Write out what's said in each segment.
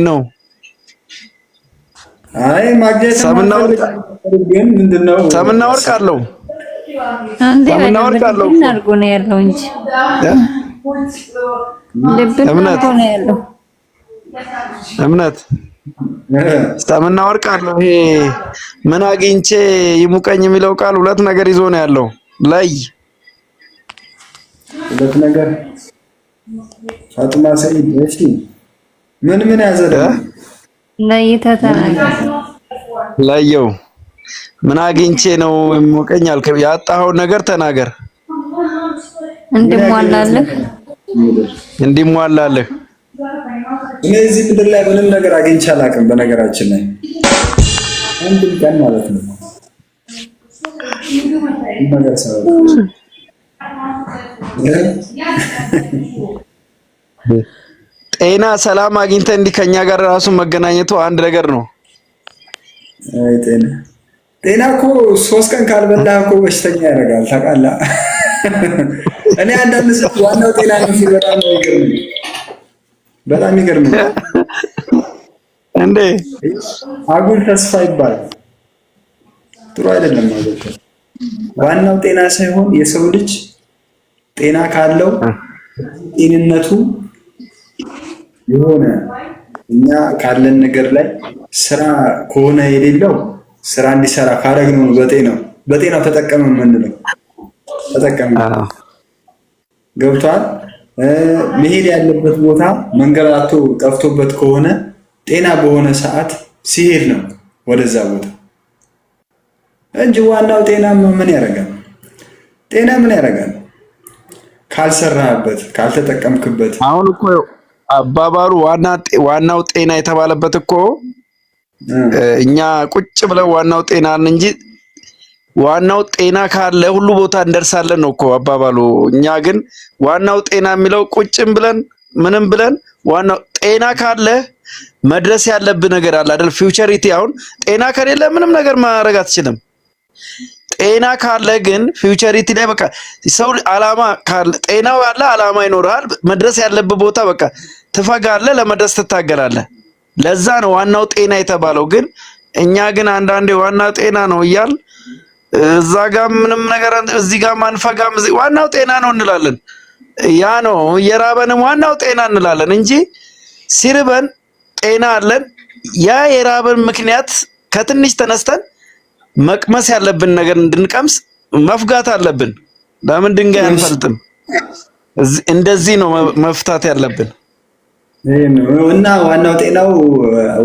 ነው? አይ ማግኘት ሰምና ወርቅ ግን ምንድነው? ሰምና ወርቅ አለው። ሰምና ወርቅ አለው አድርጎ ነው ያለው እንጂ እምነት ነው ያለው። እምነት ሰምና ወርቅ አለው። ይሄ ምን አግኝቼ ይሙቀኝ የሚለው ቃል ሁለት ነገር ይዞ ነው ያለው። ላይ ሁለት ነገር ፋጡማ ሰይድ እሺ፣ ምን ያዘለ ለይተታናል ላየው ምን አግኝቼ ነው ይሙቀኝ አልከ? ያጣኸው ነገር ተናገር። እንዲሟላልህ እኔ እዚህ ምድር ላይ ምንም ነገር አግኝቼ አላውቅም። በነገራችን ላይ አንድም ቀን ማለት ነው ነገር ሰው ጤና ሰላም አግኝተህ እንዲህ ከኛ ጋር ራሱ መገናኘቱ አንድ ነገር ነው። አይ ጤና እኮ 3 ቀን ካልበላህ እኮ በሽተኛ ያደርጋል ታውቃለህ። እኔ አንዳንድ ሰው ዋናው ጤና ነው ሲል በጣም ይገርም እንዴ! አጉል ተስፋ ይባላል። ጥሩ አይደለም ማለት ነው። ዋናው ጤና ሳይሆን የሰው ልጅ ጤና ካለው ጤንነቱ የሆነ እኛ ካለን ነገር ላይ ስራ ከሆነ የሌለው ስራ እንዲሰራ ካረግነው በጤናው ተጠቀመ የምንለው ተጠቀመ ገብቷል። መሄድ ያለበት ቦታ መንገራቶ ጠፍቶበት ከሆነ ጤና በሆነ ሰዓት ሲሄድ ነው ወደዛ ቦታ እንጂ ዋናው ጤና ምን ያደርጋል? ጤና ምን ያደርጋል? ካልሰራህበት ካልተጠቀምክበት። አሁን እኮ አባባሉ ዋናው ጤና የተባለበት እኮ እኛ ቁጭ ብለን ዋናው ጤናን እንጂ ዋናው ጤና ካለ ሁሉ ቦታ እንደርሳለን ነው እኮ አባባሉ። እኛ ግን ዋናው ጤና የሚለው ቁጭም ብለን ምንም ብለን ዋናው ጤና ካለ መድረስ ያለብህ ነገር አለ አይደል? ፊውቸሪቲ። አሁን ጤና ከሌለ ምንም ነገር ማድረግ አትችልም። ጤና ካለ ግን ፊውቸሪቲ ላይ በቃ ሰው አላማ ካለ ጤናው ያለ አላማ ይኖርሃል። መድረስ ያለብህ ቦታ በቃ ትፈጋለህ፣ ለመድረስ ትታገላለህ። ለዛ ነው ዋናው ጤና የተባለው። ግን እኛ ግን አንዳንዴ ዋና ጤና ነው እያል እዛ ጋር ምንም ነገር እዚህ ጋር ማንፈጋም ዋናው ጤና ነው እንላለን። ያ ነው የራበንም ዋናው ጤና እንላለን እንጂ ሲርበን ጤና አለን። ያ የራበን ምክንያት ከትንሽ ተነስተን መቅመስ ያለብን ነገር እንድንቀምስ መፍጋት አለብን። ለምን ድንጋይ አንፈልጥም? እንደዚህ ነው መፍታት ያለብን። እና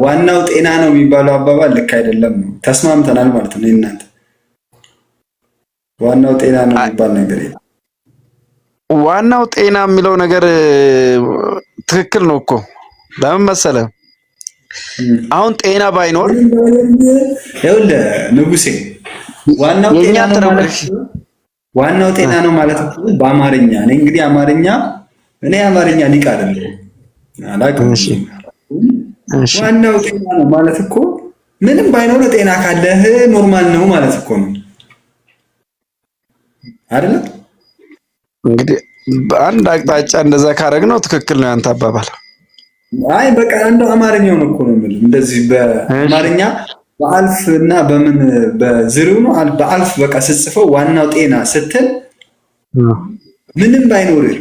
ዋናው ጤና ነው የሚባለው አባባል ልክ አይደለም። ተስማምተናል ማለት ነው። እናንተ ዋናው ጤና ነው የሚባል ነገር የለም። ዋናው ጤና የሚለው ነገር ትክክል ነው እኮ። ለምን መሰለህ? አሁን ጤና ባይኖር ይኸውልህ ንጉሴ፣ ዋናው ጤና ነው ማለት በአማርኛ እኔ እንግዲህ አማርኛ ሊቅ አይደለም አላውቅም። ዋናው ጤና ነው ማለት እኮ ምንም ባይኖር ጤና ካለህ ኖርማል ነው ማለት እኮ ነው አይደል? እንግዲህ በአንድ አቅጣጫ እንደዛ ካረግነው ትክክል ነው ያንተ አባባል። አይ በቃ እንደው አማርኛው ነው እኮ ነው የምልህ። እንደዚህ በአማርኛ በአልፍ እና በምን በዝርው ነው በአልፍ በቃ ስትጽፈው ዋናው ጤና ስትል ምንም ባይኖርህ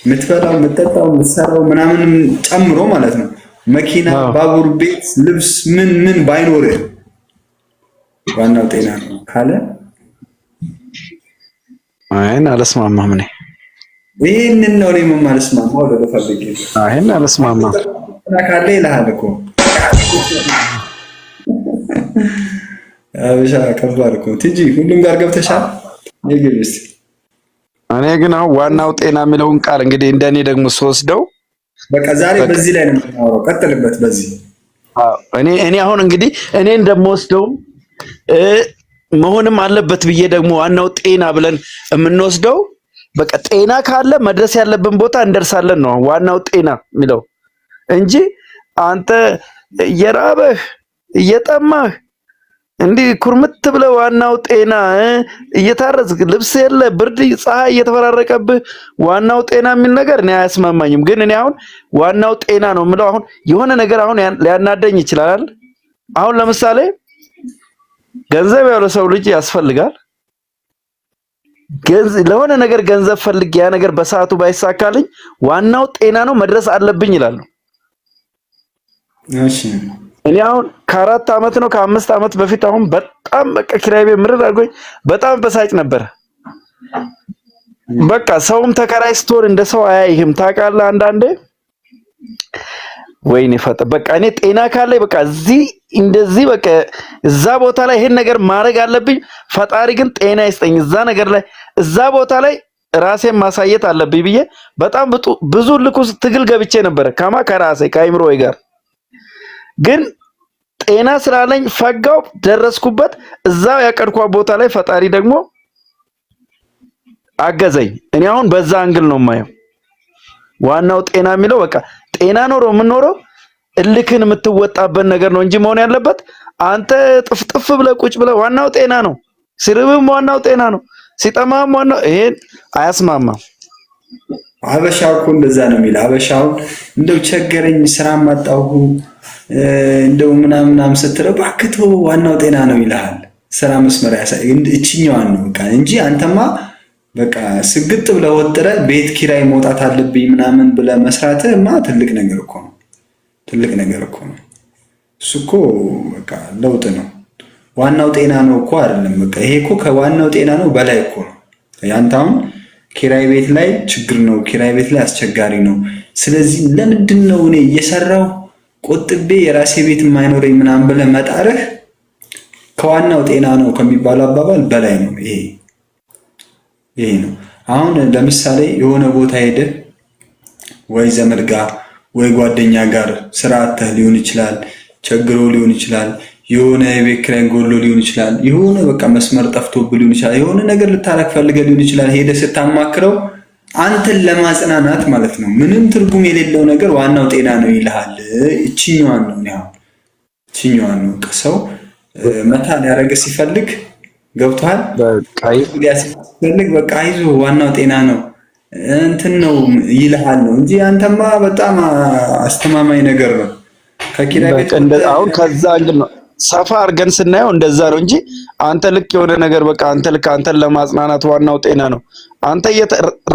የምትበላው የምትጠጣው የምትሰራው ምናምን ጨምሮ ማለት ነው መኪና፣ ባቡር፣ ቤት፣ ልብስ ምን ባይኖርህ ዋናው ጤና ነው ካለ አይን አልስማማም። እኔ ይሄንን ነው እኔ የማልስማማው። ወደ ፈልጌ አይን አልስማማም ካለ ይልሃል እኮ አብሻ ከባድ እኮ ትጂ ሁሉም ጋር ገብተሻል። ይግብስ እኔ ግን አሁን ዋናው ጤና የሚለውን ቃል እንግዲህ እንደኔ ደግሞ ስወስደው በቃ ዛሬ በዚህ ላይ ነው የምናወራው። ቀጥልበት በዚህ እኔ አሁን እንግዲህ እኔ እንደምወስደው መሆንም አለበት ብዬ ደግሞ ዋናው ጤና ብለን የምንወስደው በቃ ጤና ካለ መድረስ ያለብን ቦታ እንደርሳለን ነው ዋናው ጤና የሚለው እንጂ አንተ እየራበህ እየጠማህ እንዲህ ኩርምት ብለህ ዋናው ጤና እየታረዝክ ልብስ የለ ብርድ ፀሐይ እየተፈራረቀብህ ዋናው ጤና የሚል ነገር እኔ አያስማማኝም። ግን እኔ አሁን ዋናው ጤና ነው የምለው አሁን የሆነ ነገር አሁን ሊያናደኝ ይችላል። አሁን ለምሳሌ ገንዘብ ያለው ሰው ልጅ ያስፈልጋል። ለሆነ ነገር ገንዘብ ፈልግ ያ ነገር በሰዓቱ ባይሳካልኝ ዋናው ጤና ነው መድረስ አለብኝ ይላሉ። እሺ እኔ አሁን ከ4 ዓመት ነው ከ5 ዓመት በፊት አሁን በጣም በቃ ኪራይ ቤት ምርር አድርጎኝ በጣም በሳጭ ነበር። በቃ ሰውም ተከራይ ስትሆን እንደ ሰው አያይህም ታውቃለህ። አንዳንዴ ወይኔ ፈጠ በቃ እኔ ጤና ካለኝ በቃ እዚህ እንደዚህ በቃ እዛ ቦታ ላይ ይሄን ነገር ማድረግ አለብኝ። ፈጣሪ ግን ጤና ይስጠኝ እዛ ነገር ላይ እዛ ቦታ ላይ ራሴን ማሳየት አለብኝ ብዬ በጣም ብዙ ልኩስ ትግል ገብቼ ነበር ከራሴ ከአይምሮዬ ጋር። ግን ጤና ስላለኝ ፈጋው ደረስኩበት። እዛው ያቀድኳ ቦታ ላይ ፈጣሪ ደግሞ አገዘኝ። እኔ አሁን በዛ አንግል ነው የማየው። ዋናው ጤና የሚለው በቃ ጤና ኖሮ የምንኖረው እልክን የምትወጣበት ነገር ነው እንጂ መሆን ያለበት አንተ ጥፍጥፍ ብለህ ቁጭ ብለህ ዋናው ጤና ነው፣ ሲርብም ዋናው ጤና ነው፣ ሲጠማም ዋናው ይሄን አያስማማም። ሀበሻው እኮ እንደዛ ነው የሚል። ሀበሻው እንደው ቸገረኝ ስራ ማጣሁ እንደው ምናምን ስትለው ባክቶ ዋናው ጤና ነው ይልሃል። ስራ መስመር ያሳይ እቺኛዋን ነው በቃ እንጂ አንተማ በቃ ስግጥ ብለህ ወጥረህ ቤት ኪራይ መውጣት አለብኝ ምናምን ብለህ መስራትማ ትልቅ ነገር እኮ ነው። ትልቅ ነገር እኮ ነው። እሱ እኮ በቃ ለውጥ ነው። ዋናው ጤና ነው እኮ አይደለም። በቃ ይሄ እኮ ከዋናው ጤና ነው በላይ እኮ ነው። ያንተ አሁን ኪራይ ቤት ላይ ችግር ነው፣ ኪራይ ቤት ላይ አስቸጋሪ ነው። ስለዚህ ለምንድን ነው እኔ እየሰራሁ ቆጥቤ የራሴ ቤት የማይኖረኝ ምናምን ብለህ መጣርህ ከዋናው ጤና ነው ከሚባለው አባባል በላይ ነው። ይሄ ነው። አሁን ለምሳሌ የሆነ ቦታ ሄደህ ወይ ዘመድ ጋር ወይ ጓደኛ ጋር ስራ አጥተህ ሊሆን ይችላል፣ ቸግሮ ሊሆን ይችላል፣ የሆነ የቤት ኪራይ ጎሎ ሊሆን ይችላል፣ የሆነ በቃ መስመር ጠፍቶብህ ሊሆን ይችላል፣ የሆነ ነገር ልታረግ ፈልገህ ሊሆን ይችላል። ሄደህ ስታማክረው አንተን ለማጽናናት ማለት ነው ምንም ትርጉም የሌለው ነገር ዋናው ጤና ነው ይልሃል። እቺኛዋን ነው ያው እቺኛዋን ነው ሰው መታ ሊያረግ ሲፈልግ ገብቷል። በቃ ሲፈልግ በቃ አይዞህ ዋናው ጤና ነው እንትን ነው ይልሃል ነው እንጂ አንተማ በጣም አስተማማኝ ነገር ነው። ከኪራይ ቤት አሁን ከዛ እንግዲህ ነው ሰፋ አድርገን ስናየው እንደዛ ነው እንጂ አንተ ልክ የሆነ ነገር በቃ አንተን ለማጽናናት ዋናው ጤና ነው። አንተ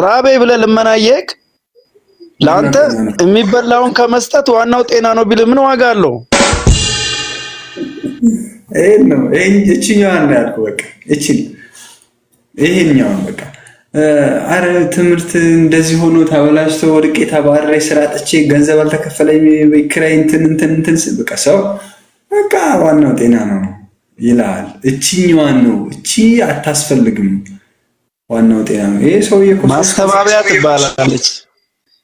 ራቤ ብለህ ልመናየክ ለአንተ የሚበላውን ከመስጠት ዋናው ጤና ነው ቢል ምን ዋጋ አለው? ነው እቺኛዋን ነው ያልኩህ። በቃ ይሄኛውን በቃ አረ ትምህርት እንደዚህ ሆኖ ተበላሽቶ ወድቄ ተባረሬ ስራ አጥቼ ገንዘብ አልተከፈለኝ በኪራይ እንትን በቃ ሰው በቃ ዋናው ጤና ነው ይላል። እቺኛዋን ነው እቺ አታስፈልግም ዋናው ጤና ነው። ይሄ ሰውዬ እኮ ማስተባበያ ትባላለች።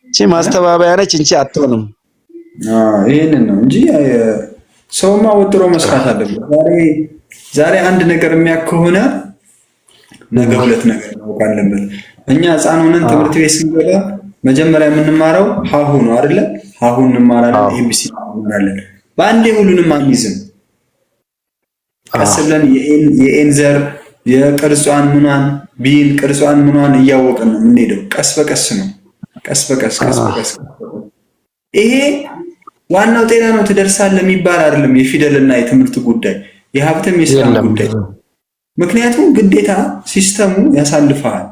እቺ ማስተባበያ ነች እንጂ አትሆንም። ይሄንን ነው እንጂ ሰውማ ወጥሮ መስራት አለበት። ዛሬ አንድ ነገር የሚያውቅ ከሆነ ነገ ሁለት ነገር ማወቅ አለበት። እኛ ህፃን ሆነን ትምህርት ቤት ስንገባ መጀመሪያ የምንማረው ሀሁ ነው አይደለ? ሀሁ እንማራለን፣ ኤቢሲ እንማራለን። በአንዴ ሁሉንም አንይዝም። ቀስ ብለን የኤን ዘር የቅርጿን ምኗን ቢን ቅርጿን ምኗን እያወቅን ነው የምንሄደው። ቀስ በቀስ ነው፣ ቀስ በቀስ ይሄ ዋናው ጤና ነው ትደርሳለህ የሚባል አይደለም። የፊደልና የትምህርት ጉዳይ የሀብትም የስራ ጉዳይ። ምክንያቱም ግዴታ ሲስተሙ ያሳልፈዋል።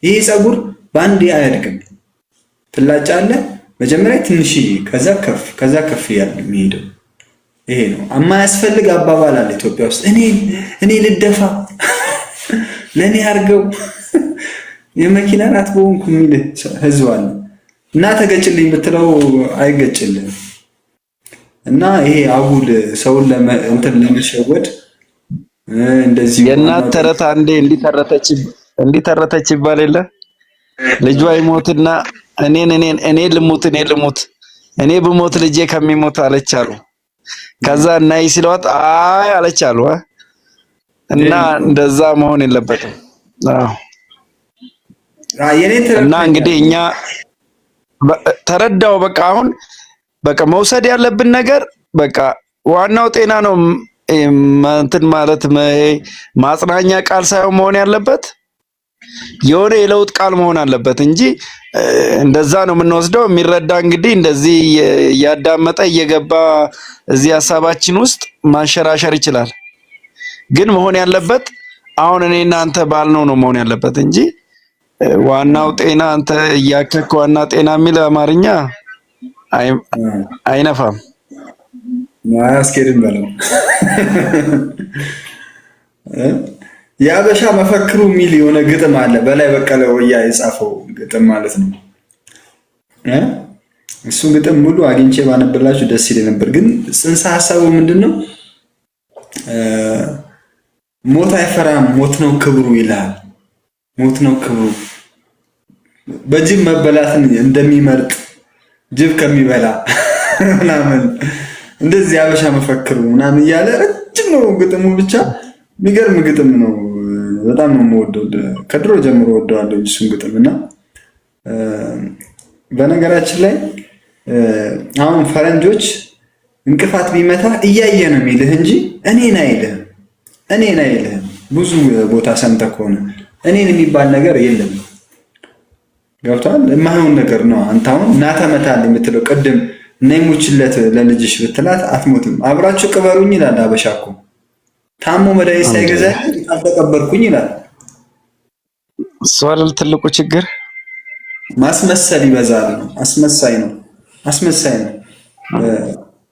ይሄ ፀጉር በአንዴ አያድግም። ትላጫለህ መጀመሪያ ትንሽዬ፣ ከዛ ከፍ ያለ የሚሄደው ይሄ ነው። የማያስፈልግ አባባል አለ ኢትዮጵያ ውስጥ እኔ ልደፋ ለእኔ አድርገው የመኪና ናት በሆንኩ የሚል ህዝብ አለ። እና ተገጭልኝ ብትለው አይገጭልም። እና ይሄ አጉል ሰውን እንትን ለመሸወድ እንደዚህ የእናት ተረት አንዴ እንዲተረተች ይባል የለ ልጇ ይሞትና እኔ ልሙት እኔ ብሞት ልጄ ከሚሞት አለች አሉ። ከዛ እናይ ሲሏት አይ አለች አሉ። እና እንደዛ መሆን የለበትም። እና እንግዲህ እኛ ተረዳው። በቃ አሁን በቃ መውሰድ ያለብን ነገር በቃ ዋናው ጤና ነው እንትን ማለት ማጽናኛ ቃል ሳይሆን መሆን ያለበት የሆነ የለውጥ ቃል መሆን አለበት እንጂ እንደዛ ነው የምንወስደው። የሚረዳ እንግዲህ እንደዚህ እያዳመጠ እየገባ እዚህ ሀሳባችን ውስጥ ማንሸራሸር ይችላል። ግን መሆን ያለበት አሁን እኔና አንተ ባልነው ነው መሆን ያለበት እንጂ ዋናው ጤና አንተ እያከክ ዋና ጤና የሚል አማርኛ አይነፋም። አያስኬድም በለው። የአበሻ መፈክሩ የሚል የሆነ ግጥም አለ። በላይ በቀለ ወያ የጻፈው ግጥም ማለት ነው። እሱ ግጥም ሙሉ አግኝቼ ባነብላችሁ ደስ ይለኝ ነበር። ግን ጽንሰ ሀሳቡ ምንድነው? ሞት አይፈራም፣ ሞት ነው ክብሩ ይላል። ሞት ነው ክብሩ። በጅብ መበላትን እንደሚመርጥ ጅብ ከሚበላ ምናምን እንደዚህ አበሻ መፈክሩ ምናምን እያለ ረጅም ነው ግጥሙ። ብቻ የሚገርም ግጥም ነው። በጣም ነው የምወደው። ከድሮ ጀምሮ ወደዋለሁ እሱን ግጥም እና በነገራችን ላይ አሁን ፈረንጆች እንቅፋት ቢመታ እያየ ነው የሚልህ እንጂ እኔን አይልህም። እኔን አይልህም። ብዙ ቦታ ሰምተህ ከሆነ እኔን የሚባል ነገር የለም። ገብቷል? የማይሆን ነገር ነው። አንተ አሁን እናተመታል የምትለው ቅድም ነይ ሙችለት ለልጅሽ ብትላት አትሞትም። አብራችሁ ቅበሩኝ ይላል አበሻ እኮ። ታሞ መድኃኒት ሳይገዛ አልተቀበርኩኝ ይላል። እሱ አይደል ትልቁ ችግር? ማስመሰል ይበዛል። አስመሳይ ነው፣ አስመሳይ ነው።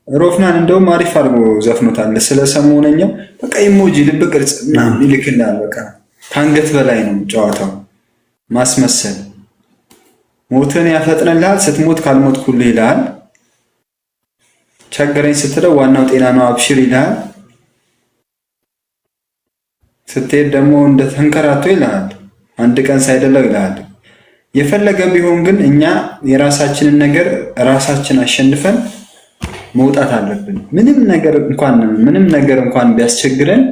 ሮፍናን እንደውም አሪፍ አድርጎ ዘፍኖታል። ስለ ሰሞነኛው በቃ ኢሞጂ ልብ ቅርጽ ይልክልሃል። በቃ ከአንገት በላይ ነው ጨዋታው። ማስመሰል ሞትን ያፈጥንልሃል። ስትሞት ካልሞትኩልህ ይልሃል። ቸገረኝ ስትለው ዋናው ጤና ነው አብሽር ይልሃል። ስትሄድ ደግሞ እንደ ተንከራቶ ይልሃል። አንድ ቀን ሳይደለው ይልሃል። የፈለገ ቢሆን ግን እኛ የራሳችንን ነገር ራሳችን አሸንፈን መውጣት አለብን። ምንም ነገር እንኳን ቢያስቸግረን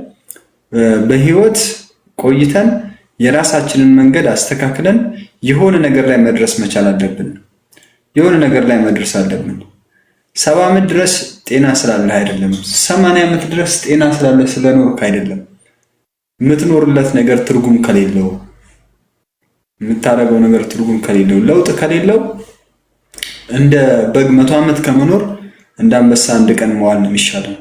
በህይወት ቆይተን የራሳችንን መንገድ አስተካክለን የሆነ ነገር ላይ መድረስ መቻል አለብን። የሆነ ነገር ላይ መድረስ አለብን። 70 ዓመት ድረስ ጤና ስላለህ አይደለም። 80 ዓመት ድረስ ጤና ስላለህ ስለኖርክ አይደለም። የምትኖርለት ነገር ትርጉም ከሌለው፣ የምታደርገው ነገር ትርጉም ከሌለው፣ ለውጥ ከሌለው እንደ በግ 100 ዓመት ከመኖር እንደ አንበሳ አንድ ቀን መዋል ነው የሚሻለው።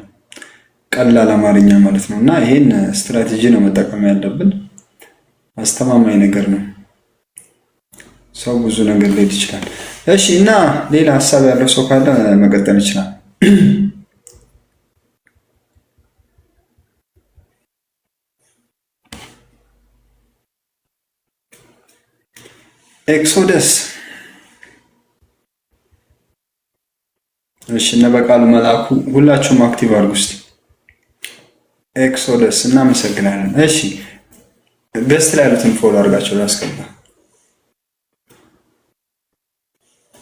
ቀላል አማርኛ ማለት ነው። እና ይሄን ስትራቴጂ ነው መጠቀም ያለብን። አስተማማኝ ነገር ነው። ሰው ብዙ ነገር ሊሄድ ይችላል። እሺ፣ እና ሌላ ሀሳብ ያለው ሰው ካለ መቀጠል ይችላል። ኤክሶደስ እሺ፣ እነ በቃሉ መልአኩ ሁላችሁም አክቲቭ አድርጉ እስቲ። ኤክሶደስ እናመሰግናለን። እሺ፣ ገስት ላይ ያሉትን ፎሎ አድርጋቸው ላስገባ።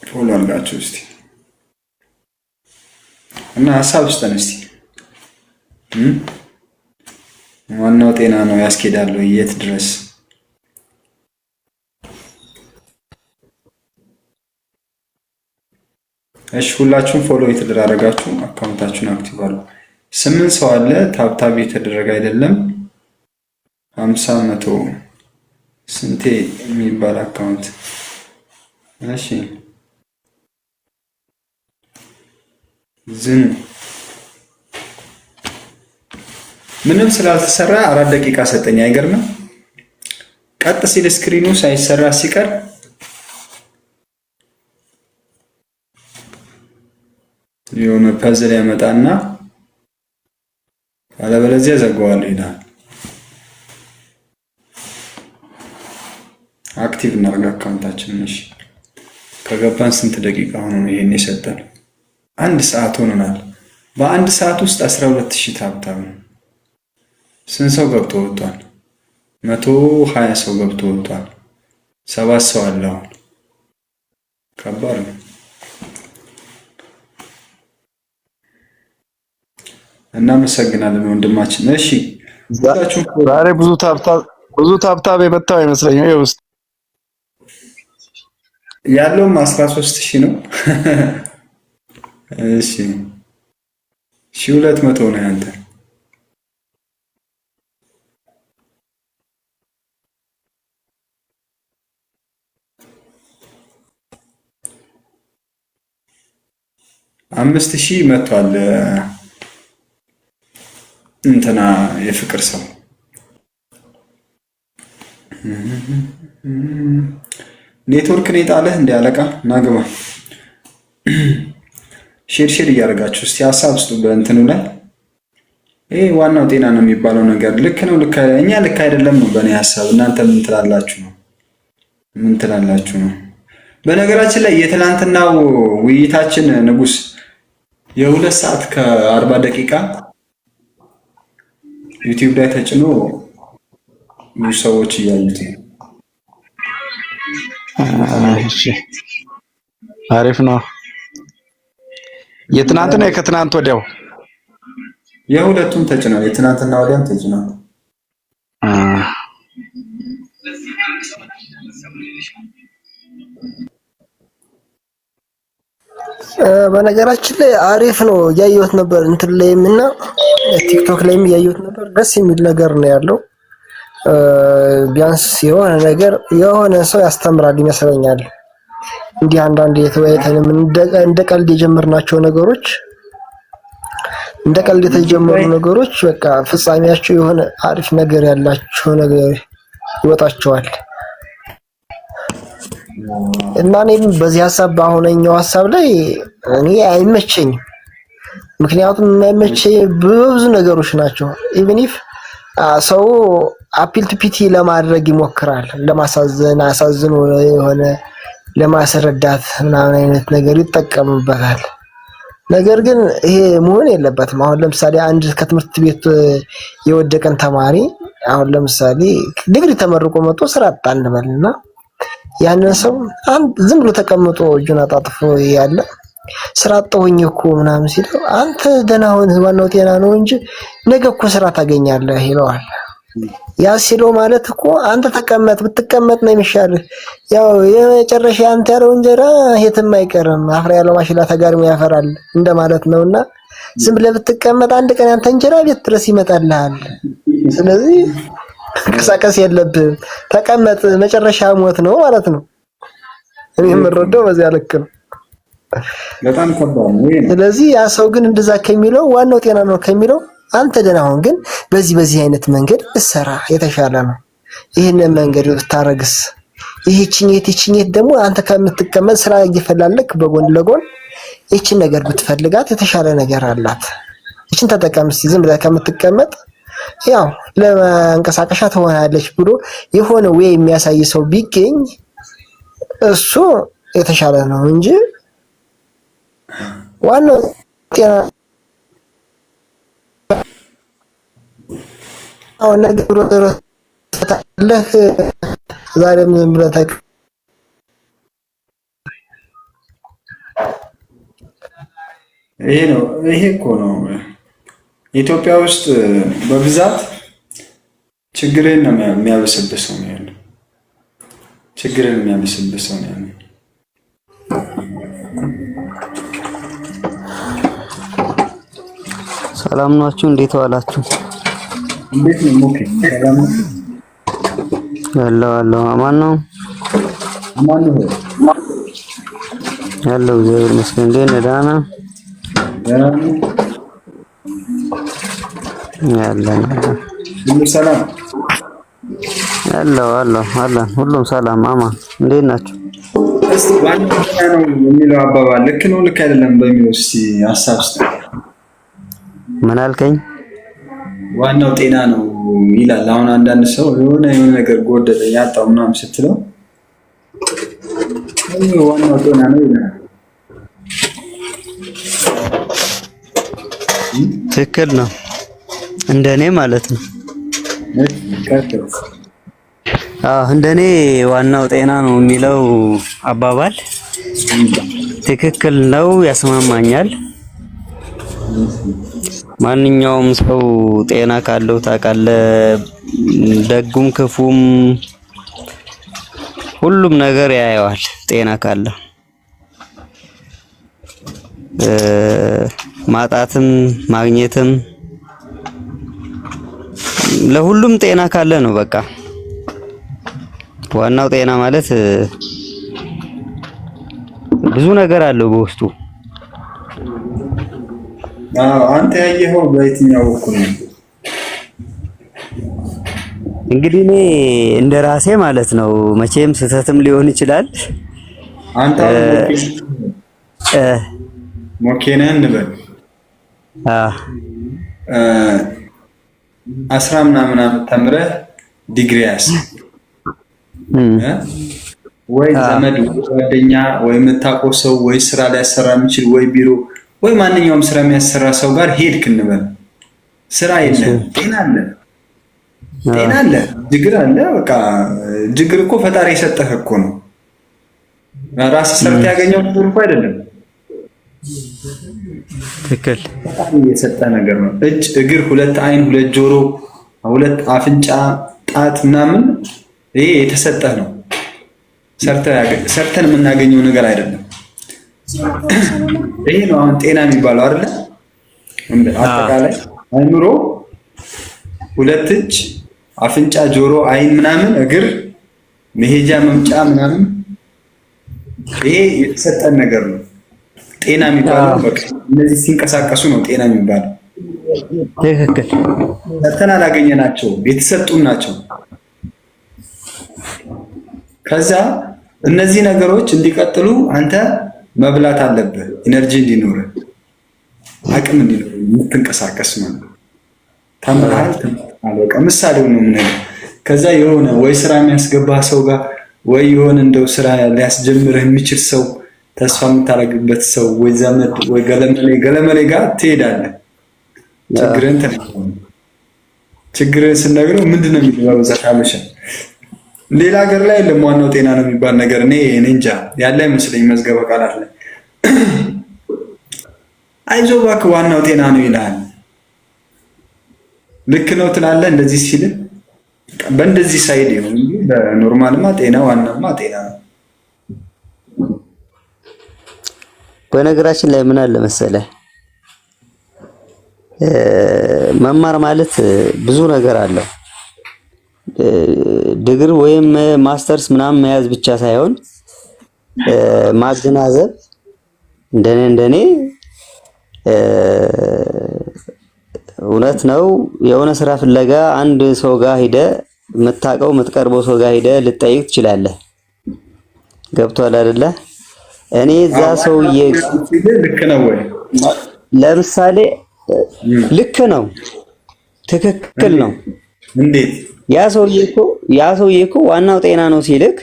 ፎሎ አድርጋቸው እስቲ እና ሀሳብ ስጠን እስቲ። ዋናው ጤና ነው ያስኬዳል የት ድረስ? እሺ፣ ሁላችሁም ፎሎ የተደረጋችሁ አካውንታችሁን አክቲቭ አድርጉ። 8 ሰው አለ ታብታብ የተደረገ አይደለም። 50 100 ስንቴ የሚባል አካውንት። እሺ፣ ዝም ምንም ስላልተሰራ 4 ደቂቃ ሰጠኝ። አይገርምም? ቀጥ ሲል ስክሪኑ ሳይሰራ ሲቀር የሆነ ፐዝል ያመጣና አለበለዚያ ዘጋዋለሁ ይላል። አክቲቭ እናድርግ አካውንታችንን። እሺ፣ ከገባን ስንት ደቂቃ ሆኖ ነው ይሄን የሰጠን? 1 ሰዓት ሆኖናል። በ1 ሰዓት ውስጥ 12000 ታብታብ ነው። ስንት ሰው ገብቶ ወጥቷል? 120 ሰው ገብቶ ወጥቷል። 7 ሰው አለ አሁን። ከባድ ነው። እናመሰግናለን ወንድማችን። እሺ፣ ዛሬ ብዙ ታብታብ የመጣው አይመስለኝም። ይሄ ውስጥ ያለውም 13000 ነው። እሺ፣ 1200 ነው ያንተ። 5000 መጥቷል። እንትና የፍቅር ሰው ኔትወርክ ነው የጣለህ እንደ አለቃ ናግባ ሼር እያደረጋችሁ እስቲ ሀሳብ ስጡ በእንትኑ ላይ። ይሄ ዋናው ጤና ነው የሚባለው ነገር ልክ ነው እኛ ልክ አይደለም ነው በእኔ ሀሳብ። እናንተ ምን ትላላችሁ ነው? በነገራችን ላይ የትላንትናው ውይይታችን ንጉስ የ2 ሰዓት ከ40 ደቂቃ ዩቲዩብ ላይ ተጭኖ ብዙ ሰዎች እያዩት ነው። እሺ አሪፍ ነው። የትናንት ነው የከትናንት ወዲያው የሁለቱም ተጭኗል። የትናንትና ወዲያም ተጭኗል። በነገራችን ላይ አሪፍ ነው ያየሁት ነበር እንትን ላይም እና ቲክቶክ ላይም ያየሁት ነበር። ደስ የሚል ነገር ነው ያለው። ቢያንስ የሆነ ሰው ያስተምራል ይመስለኛል። እንዲህ አንዳንድ የተወያየተንም እንደ ቀልድ የጀመርናቸው ነገሮች የተጀመሩ ነገሮች በቃ ፍጻሜያቸው የሆነ አሪፍ ነገር ያላቸው ነገር ይወጣቸዋል። እና እኔም በዚህ ሀሳብ በአሁነኛው ሀሳብ ላይ እኔ አይመቸኝም። ምክንያቱም የማይመቸኝ ብዙ ነገሮች ናቸው። ኢቭን ኢፍ ሰው አፒል ቱ ፒቲ ለማድረግ ይሞክራል፣ ለማሳዘን አሳዝኖ የሆነ ለማስረዳት ምናምን አይነት ነገር ይጠቀምበታል። ነገር ግን ይሄ መሆን የለበትም። አሁን ለምሳሌ አንድ ከትምህርት ቤት የወደቀን ተማሪ አሁን ለምሳሌ ዲግሪ ተመርቆ መጥቶ ስራ አጣ እንበልና ያንን ሰው ዝም ብሎ ተቀምጦ እጁን አጣጥፎ ያለ ስራ አጣሁኝ እኮ ምናምን ሲለው አንተ ደህና ሁን ዋናው ጤና ነው እንጂ ነገ እኮ ስራ ታገኛለህ ይለዋል። ያ ሲለው ማለት እኮ አንተ ብትቀመጥ ነው የሚሻልህ። ያው የመጨረሻ አንተ ያለው እንጀራ የትም አይቀርም አፍራ ያለው ማሽላ ተጋርሞ ያፈራል እንደማለት ነውና ዝም ብለህ ብትቀመጥ አንድ ቀን አንተ እንጀራ ቤት ድረስ ይመጣልሃል። ስለዚህ እንቀሳቀስ የለብህም ተቀመጥ፣ መጨረሻ ሞት ነው ማለት ነው። እኔ የምረዳው በዚያ ልክ ነው። በጣም ከባድ ነው። ስለዚህ ያ ሰው ግን እንደዛ ከሚለው ዋናው ጤና ነው ከሚለው አንተ ደህና ሁን ግን በዚህ አይነት መንገድ ብትሰራ የተሻለ ነው። ይሄንን መንገድ ብታረግስ ይህቺን ደግሞ አንተ ከምትቀመጥ ስራ እየፈላለክ በጎን ለጎን ይህቺን ነገር ብትፈልጋት የተሻለ ነገር አላት። ይህቺን ተጠቀም እስቲ ዝም ብለህ ከምትቀመጥ ያው ለማንቀሳቀሻ ትሆናለች ብሎ የሆነ ወይ የሚያሳይ ሰው ቢገኝ እሱ የተሻለ ነው እንጂ ዋናው ጤና አሁን ነገሩ ተታለህ ዛሬ ምን ብለህ ይሄ እኮ ነው ኢትዮጵያ ውስጥ በብዛት ችግርን ነው የሚያበሰብሰው ነው ያለው። ችግርን የሚያበሰብሰው ነው ያለው። ሰላም ናችሁ? እንዴት ዋላችሁ? እንዴት ነው ሞኬ? ሰላም ነው ያለው አማን ነው ያለው እግዚአብሔር ይመስገን። እንዴት ነህ? ደህና ነህ? ያለን ሁሉ ሰላም አለን ሁሉም ሰላም። አማን እንዴት ናችሁ? እስቲ ዋናው ጤና ነው የሚለው አባባል ልክ ነው ልክ አይደለም በሚለው እስቲ ሀሳብ ውስጥ ምን አልከኝ? ዋናው ጤና ነው ይላል። አሁን አንዳንድ ሰው የሆነ ነገር ጎደለኝ ያጣው ምናምን ስትለው ዋናው ጤና ነው ይላል። ትክክል ነው እንደኔ ማለት ነው። እንደኔ ዋናው ጤና ነው የሚለው አባባል ትክክል ነው፣ ያስማማኛል። ማንኛውም ሰው ጤና ካለው ታውቃለህ፣ ደጉም ክፉም ሁሉም ነገር ያየዋል ጤና ካለው። ማጣትም ማግኘትም ለሁሉም ጤና ካለ ነው በቃ። ዋናው ጤና ማለት ብዙ ነገር አለው በውስጡ። አንተ ያየኸው በየትኛው በኩል ነው? እንግዲህ እኔ እንደራሴ ማለት ነው መቼም ስህተትም ሊሆን ይችላል። አንተ ሞኬነህ እንበል 10 ምናምን ዓመት ተምረህ ዲግሪ ያስ ወይ ዘመድ ጓደኛ ወይ የምታውቀው ሰው ወይ ስራ ሊያሰራ የሚችል ወይ ቢሮ ወይ ማንኛውም ስራ የሚያሰራ ሰው ጋር ሄድክ እንበል። ስራ የለም፣ ጤና አለ፣ ችግር አለ። በቃ ችግር እኮ ፈጣሪ የሰጠህ እኮ ነው። ራስህ ሰርተህ ያገኘው ነገር እኮ አይደለም። ትክክል። የሰጠ ነገር ነው። እጅ፣ እግር፣ 2 አይን፣ 2 ጆሮ፣ 2 አፍንጫ፣ ጣት ምናምን ይሄ የተሰጠህ ነው። ሰርተን የምናገኘው ነገር አይደለም። ይሄ ነው አሁን ጤና የሚባለው አይደለ? አጠቃላይ አይምሮ፣ 2 እጅ፣ አፍንጫ፣ ጆሮ፣ አይን ምናምን፣ እግር፣ መሄጃ መምጫ ምናምን ይሄ የተሰጠን ነገር ነው። ጤና የሚባለው በቃ እነዚህ ሲንቀሳቀሱ ነው ጤና የሚባለው። ትክክል። ሰርተን አላገኘናቸው የተሰጡን ናቸው። ከዛ እነዚህ ነገሮች እንዲቀጥሉ አንተ መብላት አለብህ። ኢነርጂ እንዲኖር፣ አቅም እንዲኖር የምትንቀሳቀስ ማለት ነው። ተምረሃል በቃ ምሳሌው ነው የምንለው። ከዛ የሆነ ወይ ስራ የሚያስገባ ሰው ጋር ወይ የሆነ እንደው ስራ ሊያስጀምርህ የሚችል ሰው ተስፋ የምታደርግበት ሰው ወይ ዘመድ ወይ ገለመሌ ጋር ትሄዳለህ። ችግርን ስነግረው ምንድነው የሚባለው? ዘካመሸ ሌላ ሀገር ላይ የለም ዋናው ጤና ነው የሚባል ነገር እኔ እንጃ ያለ አይመስለኝ መዝገበ ቃላት ላይ አይዞህ እባክህ ዋናው ጤና ነው ይላል። ልክ ነው ትላለህ እንደዚህ ሲል በእንደዚህ ሳይድ ይሁን እንጂ በኖርማልማ ጤና ዋናማ ጤና ነው። በነገራችን ላይ ምን አለ መሰለህ መማር ማለት ብዙ ነገር አለው። ዲግሪ ወይም ማስተርስ ምናምን መያዝ ብቻ ሳይሆን ማገናዘብ እንደኔ እውነት ነው። የሆነ ስራ ፍለጋ አንድ ሰው ጋር ሄደ የምታውቀው የምትቀርበው ሰው ጋር ሄደ ልጠይቅ ትችላለህ። ገብቷል አይደለ? እኔ እዛ ሰውዬ ልክ ነው ወይ? ለምሳሌ ልክ ነው፣ ትክክል ነው። እንዴት? ያ ሰውዬ እኮ ዋናው ጤና ነው ሲልክ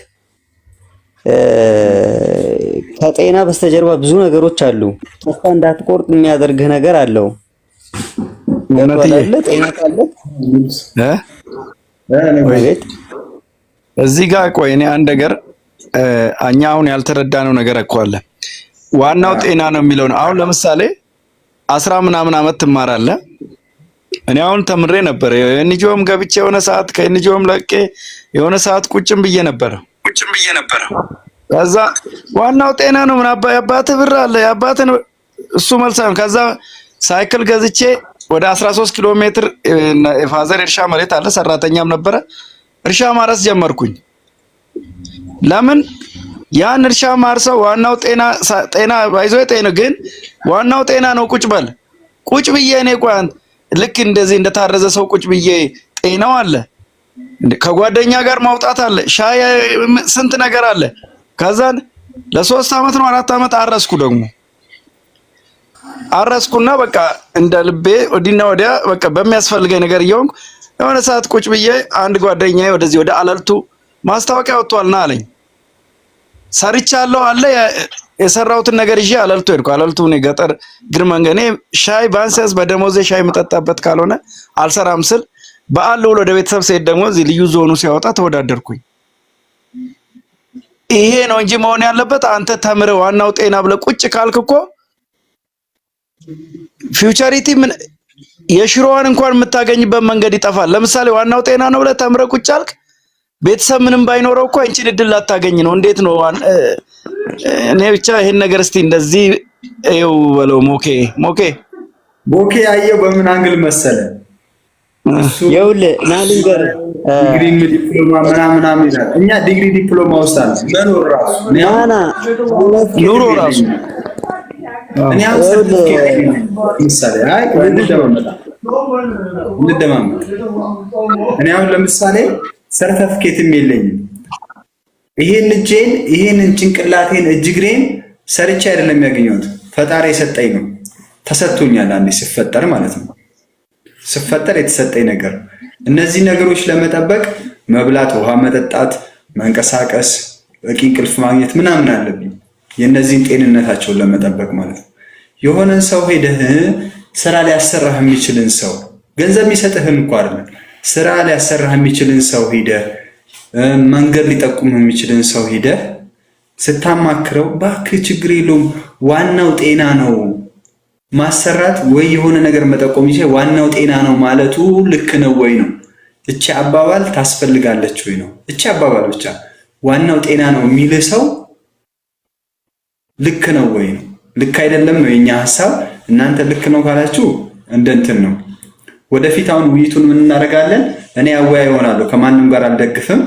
ከጤና በስተጀርባ ብዙ ነገሮች አሉ። ተስፋ እንዳትቆርጥ የሚያደርግህ ነገር አለው። ጤና ካለ እዚህ ጋር ቆይ እኔ አንድ ነገር እኛ አሁን ያልተረዳነው ነገር እኮ አለ። ዋናው ጤና ነው የሚለው ነው። አሁን ለምሳሌ 10 ምናምን ዓመት ትማራለህ። እኔ አሁን ተምሬ ነበር። የኤንጂኦም ገብቼ የሆነ ሰዓት ከኤንጂኦም ለቄ የሆነ ሰዓት ቁጭም ብዬ ነበር። ከዛ ዋናው ጤና ነው ምን አባትህ ብር አለ የአባትህ እሱ መልሳ ነው። ከዛ ሳይክል ገዝቼ ወደ 13 ኪሎ ሜትር የፋዘር እርሻ መሬት አለ፣ ሰራተኛም ነበረ። እርሻ ማረስ ጀመርኩኝ። ለምን ያን እርሻ ማርሰው ዋናው ጤና ባይዞ ጤና ግን ዋናው ጤና ነው። ቁጭ ብዬ እኔ ቆያን ልክ እንደዚህ እንደታረዘ ሰው ቁጭ ብዬ ጤናው አለ፣ ከጓደኛ ጋር ማውጣት አለ፣ ሻይ ስንት ነገር አለ። ከዛን ለ3 ዓመት ነው 4 ዓመት አረስኩና በቃ እንደ ልቤ ወዲና ወዲያ በቃ በሚያስፈልገኝ ነገር እየሆንኩ የሆነ ሰዓት ቁጭ ብዬ አንድ ጓደኛዬ ወደዚህ ወደ አለልቱ ማስታወቂያ ወጥቷልና አለኝ። ሰርቻለሁ አለ የሰራሁትን ነገር ይዤ አለልቱ ሄድኩ። አለልቱ ነው ገጠር ግርመንገኔ ሻይ ባንሰስ በደሞዜ ሻይ መጠጣበት ካልሆነ አልሰራም ስል በዓል ውሎ ወደ ቤተሰብ ስሄድ ደግሞ እዚህ ልዩ ዞኑ ሲያወጣ ተወዳደርኩኝ። ይሄ ነው እንጂ መሆን ያለበት አንተ ተምረህ ዋናው ጤና ብለህ ቁጭ ካልክ እኮ ፊውቸሪቲ ምን የሽሮዋን እንኳን የምታገኝበት መንገድ ይጠፋል። ለምሳሌ ዋናው ጤና ነው ብለህ ተምረህ ቁጭ አልክ፣ ቤተሰብ ምንም ባይኖረው እኮ አንቺን እድል ላታገኝ ነው። እንዴት ነው? እኔ ብቻ ይሄን ነገር እስቲ እንደዚህ እዩ በለው። ሞኬ ያየው በምን አንግል መሰለ? ይኸውልህ ናልንገር ዲግሪ ዲፕሎማ ምናምን ይላል። እኛ ዲግሪ ዲፕሎማ ውስጥ አለ መኖር ራሱ ኑሮ ራሱ እኔ አሁን ሰርቲፊኬት ምሳሌ እንደማመጥ እኔ አሁን ለምሳሌ ሰርቲፊኬትም የለኝም። ይሄን እጄን ይሄንን ጭንቅላቴን እጅግሬን ሰርቼ አይደለም ያገኘሁት፣ ፈጣሪ የሰጠኝ ነው። ተሰጥቶኛል አንዴ ስፈጠር ማለት ነው። ስፈጠር የተሰጠኝ ነገር እነዚህ ነገሮች ለመጠበቅ መብላት፣ ውሃ መጠጣት፣ መንቀሳቀስ፣ በቂ እንቅልፍ ማግኘት ምናምን አለብኝ። የነዚህን ጤንነታቸውን ለመጠበቅ ማለት ነው። የሆነን ሰው ሄደህ ስራ ሊያሰራህ የሚችልን ሰው ገንዘብ የሚሰጥህን እንኳን አይደለም ስራ ሊያሰራህ የሚችልን ሰው ሄደህ መንገድ ሊጠቁምህ የሚችልን ሰው ሄደህ ስታማክረው እባክህ ችግር የለውም ዋናው ጤና ነው ማሰራት ወይ የሆነ ነገር መጠቆም ይችላል ዋናው ጤና ነው ማለቱ ልክ ነው ወይ ነው? እቺ አባባል ታስፈልጋለች ወይ ነው? እቺ አባባል ብቻ ዋናው ጤና ነው የሚል ሰው ልክ ነው ወይ ነው? ልክ አይደለም ነው የኛ ሐሳብ። እናንተ ልክ ነው ካላችሁ እንደንትን ነው። ወደፊት አሁን ውይይቱን ምን እናደርጋለን? እኔ አወያይ እሆናለሁ፣ ከማንም ጋር አልደግፍም።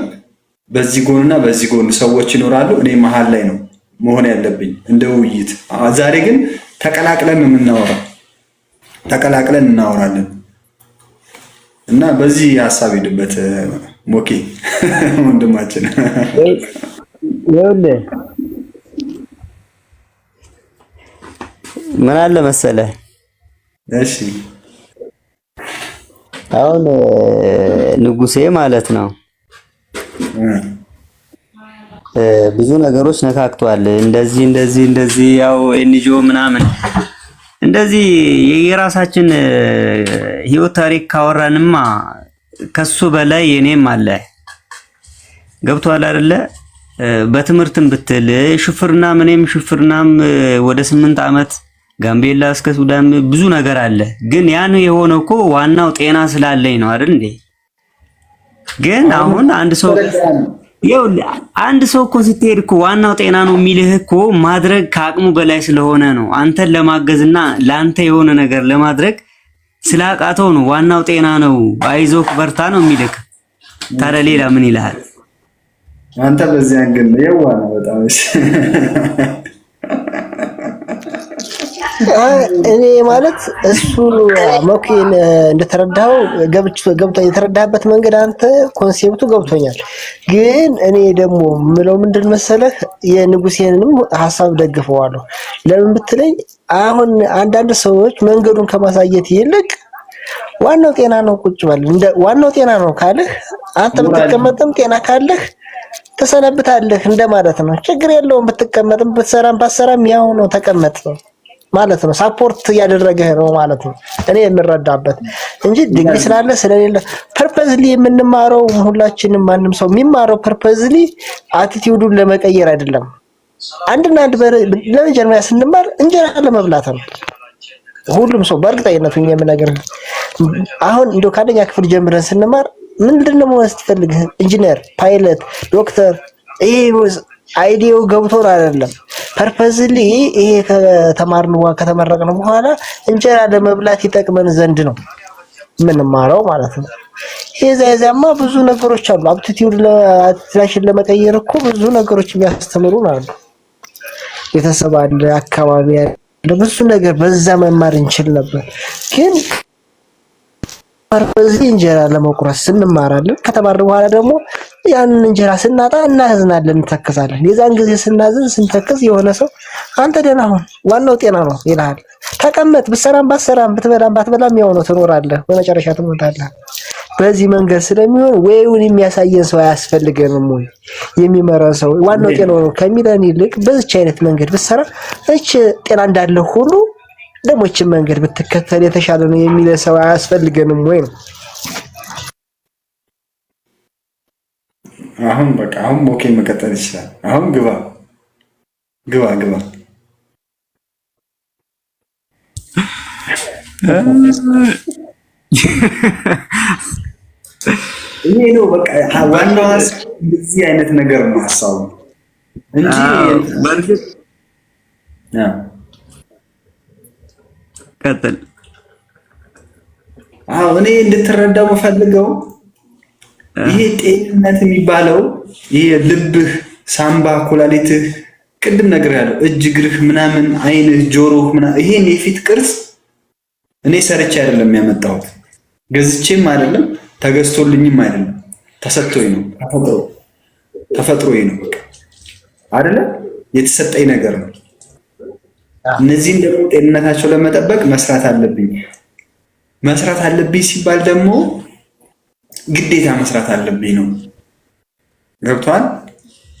በዚህ ጎንና በዚህ ጎን ሰዎች ይኖራሉ። እኔ መሃል ላይ ነው መሆን ያለብኝ እንደ ውይይት። ዛሬ ግን ተቀላቅለን የምናወራው ተቀላቅለን እናወራለን እና በዚህ ሐሳብ ሄድበት ሞኬ ወንድማችን ይኸውልህ ምን አለ መሰለህ፣ እሺ አሁን ንጉሴ ማለት ነው ብዙ ነገሮች ነካክቷል። እንደዚህ ያው ኤንጂኦ ምናምን እንደዚህ የራሳችን ህይወት ታሪክ ካወራንማ ከሱ በላይ የኔም አለ። ገብቷል አይደለ? በትምህርትም ብትል ሹፍርና ምንም ሹፍርናም ወደ 8 ዓመት ጋምቤላ እስከ ሱዳን ብዙ ነገር አለ። ግን ያን የሆነው እኮ ዋናው ጤና ስላለኝ ነው አይደል እንዴ? ግን አሁን አንድ ሰው እኮ ስትሄድ እኮ ዋናው ጤና ነው የሚልህ እኮ ማድረግ ከአቅሙ በላይ ስለሆነ ነው። አንተን ለማገዝና ለአንተ የሆነ ነገር ለማድረግ ስላቃተው ነው። ዋናው ጤና ነው አይዞህ በርታ ነው የሚልህ። ታዲያ ሌላ ምን ይልሃል? አንተ በዚያ ግን የዋህ ነው በጣም። እሺ እኔ ማለት እሱ መኩን እንደተረዳው ገብቶ የተረዳበት መንገድ አንተ ኮንሴፕቱ ገብቶኛል። ግን እኔ ደግሞ ምለው ምንድን መሰለህ የንጉሴንም ሐሳብ ደግፈዋለሁ። ለምን ብትለኝ አሁን አንዳንድ ሰዎች መንገዱን ከማሳየት ይልቅ ዋናው ጤና ነው ቁጭ በል እንደ ዋናው ጤና ነው ካልህ አንተ ብትቀመጥም ጤና ካለህ ተሰነብታለህ እንደማለት ነው። ችግር የለውም ብትቀመጥም ብትሰራም ባሰራም ያው ነው ተቀመጥ ነው ማለት ነው። ሳፖርት ያደረገህ ነው ማለት ነው። እኔ የምረዳበት እንጂ ዲግሪ ስላለ ስለሌለ ፐርፐዝሊ የምንማረው ሁላችንም ማንም ሰው የሚማረው ፐርፐዝሊ አቲቲዩዱን ለመቀየር አይደለም። አንድና አንድ ለመጀመሪያ ስንማር እንጀራ ለመብላት ነው። ሁሉም ሰው በእርግጠኝነት የምነግርህ አሁን እንደው ከአንደኛ ክፍል ጀምረን ስንማር ምንድነው መሆን ስትፈልግ ኢንጂነር፣ ፓይለት፣ ዶክተር ይሄ አይዲያው ገብቶን አይደለም። ፐርፐዝሊ ይሄ ከተመረቅን በኋላ እንጀራ ለመብላት ይጠቅመን ዘንድ ነው የምንማረው ማለት ነው። የዛማ ብዙ ነገሮች አሉ። አፕቲቲዩድ ለአትራሽን ለመቀየር እኮ ብዙ ነገሮች የሚያስተምሩን አሉ። ቤተሰብ አለ፣ አካባቢ አለ፣ ብዙ ነገር በዛ መማር እንችል ነበር። ግን ፐርፐዝሊ እንጀራ ለመቁረስ እንማራለን። ከተማርን በኋላ ደግሞ ያንን እንጀራ ስናጣ እናዝናለን፣ እንተክዛለን። የዛን ጊዜ ስናዝን ስንተክዝ የሆነ ሰው አንተ ደህና ሁን ዋናው ጤና ነው ይልሃል። ተቀመጥ ብትሰራም ባትሰራም ብትበላም ባትበላም ያው ነው ትኖራለህ፣ በመጨረሻ ትሞታለህ። በዚህ መንገድ ስለሚሆን ወይውን የሚያሳየን ሰው አያስፈልገንም ወይ የሚመራን ሰው ዋናው ጤናው ነው ከሚለን ይልቅ በዚች አይነት መንገድ ብትሰራ እቺ ጤና እንዳለ ሁሉ ደግሞ እቺ መንገድ ብትከተል የተሻለ ነው የሚለን ሰው አያስፈልገንም ወይ ነው። አሁን በቃ አሁን ኦኬ መቀጠል ይችላል። አሁን ግባ ይሄ ነው በቃ ዋናው እዚህ አይነት ነገር ነው ሐሳቡ እንጂ በርግጥ ቀጥል። እኔ እንድትረዳው የምፈልገው ይሄ ጤንነት የሚባለው ይሄ ልብህ፣ ሳምባ፣ ኩላሊትህ ቅድም ነገር ያለው እጅ እግርህ ምናምን አይን ጆሮህ ምናምን ይሄን የፊት ቅርጽ እኔ ሰርቼ አይደለም ያመጣሁት፣ ገዝቼም አይደለም ተገዝቶልኝም አይደለም፣ ተሰጥቶኝ ነው። ተፈጥሮዬ ነው በቃ አይደለ የተሰጠኝ ነገር ነው። እነዚህን ደግሞ ጤንነታቸው ለመጠበቅ መስራት አለብኝ። መስራት አለብኝ ሲባል ደግሞ ግዴታ መስራት አለብኝ ነው። ገብቷል?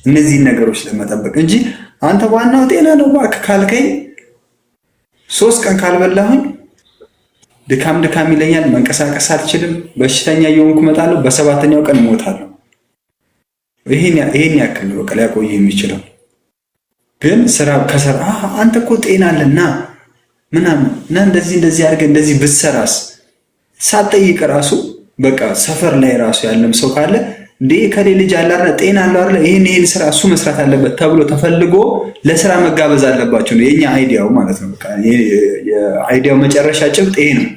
እነዚህን ነገሮች ለመጠበቅ እንጂ አንተ ዋናው ጤና ነው እባክህ ካልከኝ 3 ቀን ካልበላሁኝ ድካም ይለኛል፣ መንቀሳቀስ አልችልም፣ በሽተኛ እየሆንኩ እመጣለሁ፣ በ7ኛው ቀን እሞታለሁ። ይሄን ያክል ነው በቃ ሊያቆይ የሚችለው። ግን ስራ ከሰራ አንተ እኮ ጤና አለና ምናምን እና እንደዚህ አድርገህ እንደዚህ ብትሰራስ ሳትጠይቅ ራሱ በቃ ሰፈር ላይ ራሱ ያለም ሰው ካለ እንዴ ከሌ ልጅ አለ አይደል ጤና አለው አይደል ይሄን ስራ እሱ መስራት አለበት ተብሎ ተፈልጎ ለስራ መጋበዝ አለባቸው ነው የኛ አይዲያው ማለት ነው። በቃ የአይዲያው መጨረሻ ጭብጥ ይሄ ነው።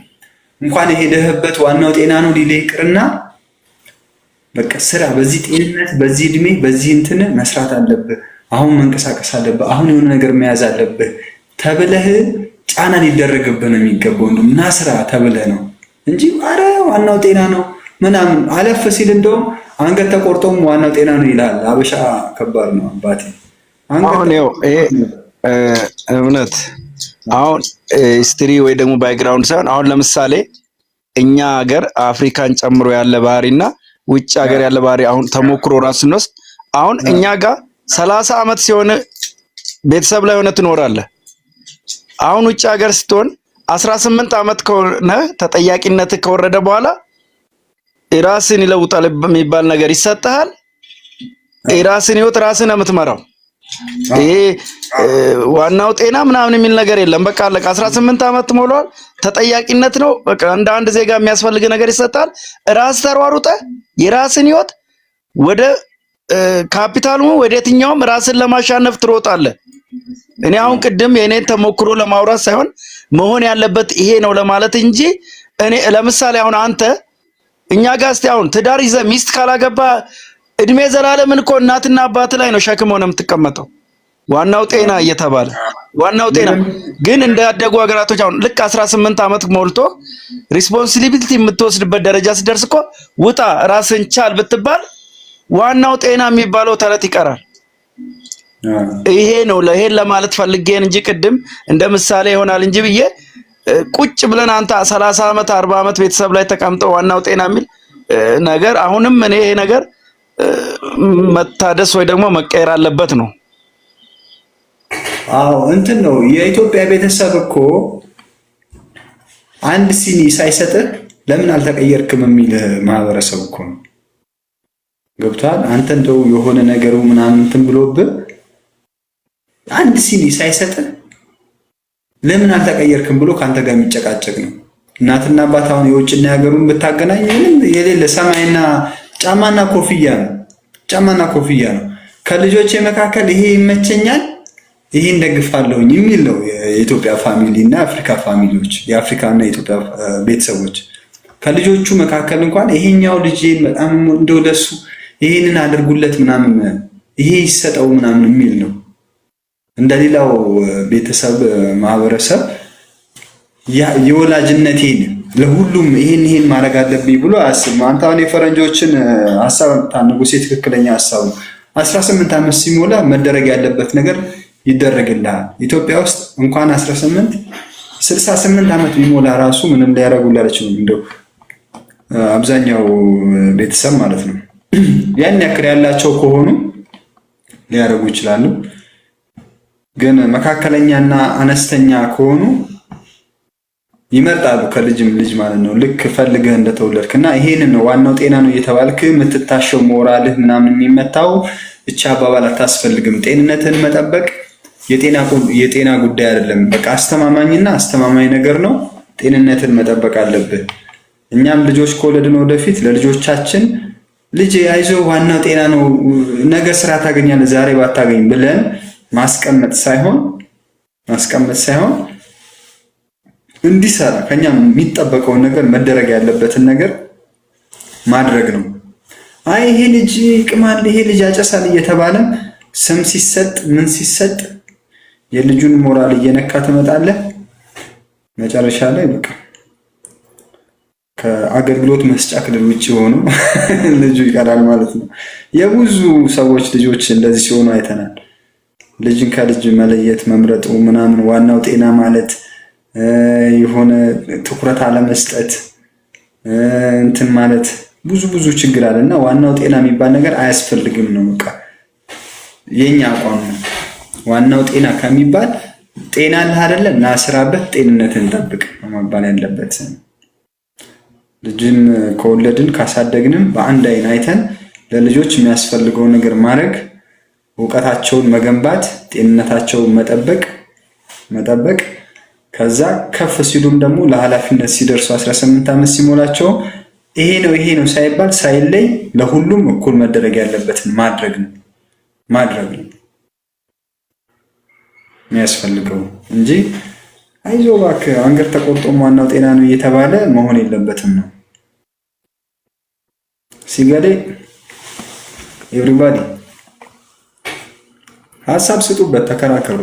እንኳን የሄደህበት ዋናው ጤና ነው ሊል ይቅርና በቃ ስራ በዚህ ጤንነት በዚህ እድሜ በዚህ እንትን መስራት አለብህ፣ አሁን መንቀሳቀስ አለብህ፣ አሁን የሆነ ነገር መያዝ አለብህ ተብለህ ጫና ሊደረግብህ ነው የሚገባው። እንደውም ና ስራ ተብለህ ነው እንጂ አረ ዋናው ጤና ነው ምናምን አለፍ ሲል እንደውም አንገት ተቆርጦም ዋናው ጤና ነው ይላል። አበሻ ከባድ ነው አባቴ። አሁን ይኸው ይሄ እውነት አሁን ሂስትሪ ወይ ደግሞ ባክግራውንድ ሳይሆን አሁን ለምሳሌ እኛ ሀገር አፍሪካን ጨምሮ ያለ ባህሪና ውጭ ሀገር ያለ ባህሪ አሁን ተሞክሮ ራስ ስንወስድ አሁን እኛ ጋር 30 ዓመት ሲሆን ቤተሰብ ላይ ሆነ ትኖራለህ። አሁን ውጭ ሀገር ስትሆን 18 ዓመት ከሆነ ተጠያቂነት ከወረደ በኋላ ራስን ይለውጣል የሚባል ነገር ይሰጣል። ራስን ህይወት ራስን ነው የምትመራው። ይሄ ዋናው ጤና ምናምን የሚል ነገር የለም። በቃ አለቀ። 18 ዓመት ሞሏል። ተጠያቂነት ነው በቃ እንደ አንድ ዜጋ የሚያስፈልግ ነገር ይሰጣል። ራስ ተሯሩጠ የራስን ህይወት ወደ ካፒታሉ ወደ የትኛውም ራስን ለማሻነፍ ትሮጣለህ። እኔ አሁን ቅድም የኔን ተሞክሮ ለማውራት ሳይሆን መሆን ያለበት ይሄ ነው ለማለት እንጂ እኔ ለምሳሌ አሁን አንተ እኛ ጋር እስቲ አሁን ትዳር ይዘህ ሚስት ካላገባ እድሜ ዘላለምን እኮ እናትና አባት ላይ ነው ሸክም ሆነ የምትቀመጠው። ዋናው ጤና እየተባለ ዋናው ጤና ግን እንዳደጉ ሀገራቶች አሁን ልክ 18 ዓመት ሞልቶ ሪስፖንሲቢሊቲ የምትወስድበት ደረጃ ሲደርስ እኮ ውጣ ራስን ቻል ብትባል ዋናው ጤና የሚባለው ተረት ይቀራል። ይሄ ነው ለይሄን ለማለት ፈልጌን እንጂ ቅድም እንደ ምሳሌ ይሆናል እንጂ ብዬ ቁጭ ብለን አንተ 30 ዓመት 40 ዓመት ቤተሰብ ላይ ተቀምጠው ዋናው ጤና የሚል ነገር አሁንም እኔ ይሄ ነገር መታደስ ወይ ደግሞ መቀየር አለበት ነው። አዎ እንትን ነው የኢትዮጵያ ቤተሰብ እኮ አንድ ሲኒ ሳይሰጥህ ለምን አልተቀየርክም የሚል ማህበረሰብ እኮ ነው። ገብቷል? አንተ እንደው የሆነ ነገሩ ምናምን እንትን ብሎብህ አንድ ሲኒ ሳይሰጥህ ለምን አልተቀየርክም ብሎ ካንተ ጋር የሚጨቃጨቅ ነው። እናትና አባት አሁን የውጭና ያገሩን ብታገናኝ ምንም የሌለ ሰማይና ጫማና ኮፍያ ነው። ጫማና ኮፍያ ነው። ከልጆቼ መካከል ይሄ ይመቸኛል ይሄ እንደግፋለሁኝ የሚል ነው የኢትዮጵያ ፋሚሊ እና አፍሪካ ፋሚሊዎች፣ የአፍሪካና የኢትዮጵያ ቤተሰቦች። ከልጆቹ መካከል እንኳን ይሄኛው ልጄን በጣም እንደወደሱ ይሄንን አድርጉለት ምናምን ይሄ ይሰጠው ምናምን የሚል ነው። እንደሌላው ቤተሰብ ማህበረሰብ የወላጅነቴን ለሁሉም ይሄን ማድረግ አለብኝ ብሎ አያስብም። አንተ አሁን የፈረንጆችን ሐሳብ ታንጉሴ ትክክለኛ ሐሳብ 18 ዓመት ሲሞላ መደረግ ያለበት ነገር ይደረግልሃል። ኢትዮጵያ ውስጥ እንኳን 18 68 ዓመት ቢሞላ ራሱ ምንም ሊያደርጉልህ አይችሉም። እንደው አብዛኛው ቤተሰብ ማለት ነው ያን ያክል ያላቸው ከሆኑ ሊያደርጉ ይችላሉ። ግን መካከለኛና አነስተኛ ከሆኑ ይመርጣሉ ከልጅም ልጅ ማለት ነው። ልክ ፈልገህ እንደተወለድክና ይሄንን ነው ዋናው ጤና ነው እየተባልክ የምትታሸው ሞራልህ ምናምን የሚመታው ብቻ አባባል አታስፈልግም። ጤንነትን መጠበቅ የጤና ጉዳይ አይደለም። በቃ አስተማማኝና አስተማማኝ ነገር ነው። ጤንነትን መጠበቅ አለብህ። እኛም ልጆች ከወለድን ወደፊት ለልጆቻችን ልጅ አይዞህ ዋናው ጤና ነው፣ ነገ ስራ ታገኛለህ ዛሬ ባታገኝ ብለን ማስቀመጥ ሳይሆን እንዲሰራ ከኛ የሚጠበቀውን ነገር መደረግ ያለበትን ነገር ማድረግ ነው። አይ ይሄ ልጅ ይቅማል፣ ይሄ ልጅ ያጨሳል እየተባለ ስም ሲሰጥ ምን ሲሰጥ የልጁን ሞራል እየነካ ትመጣለህ። መጨረሻ ላይ በቃ ከአገልግሎት መስጫ ክልል ውጭ ሆኖ ልጁ ይቀራል ማለት ነው። የብዙ ሰዎች ልጆች እንደዚህ ሲሆኑ አይተናል። ልጅን ከልጅ መለየት መምረጡ ምናምን ዋናው ጤና ማለት የሆነ ትኩረት አለመስጠት እንትን ማለት ብዙ ችግር አለና ዋናው ጤና የሚባል ነገር አያስፈልግም ነው በቃ የኛ አቋም ነው። ዋናው ጤና ከሚባል ጤና አለ አይደለ እና ስራበት ጤንነትን ጠብቅ መባል ያለበት። ልጅን ከወለድን ካሳደግንም በአንድ አይን አይተን ለልጆች የሚያስፈልገው ነገር ማድረግ፣ እውቀታቸውን መገንባት፣ ጤንነታቸውን መጠበቅ ከዛ ከፍ ሲሉም ደግሞ ለኃላፊነት ሲደርሱ 18 ዓመት ሲሞላቸው ይሄ ነው ሳይባል ሳይለይ ለሁሉም እኩል መደረግ ያለበትን ማድረግ ነው የሚያስፈልገው እንጂ አይዞህ እባክህ አንገት ተቆርጦም ዋናው ጤና ነው እየተባለ መሆን የለበትም ነው። ሲገዴ ኤቭሪባዲ ሀሳብ ስጡበት፣ ተከራከሩ።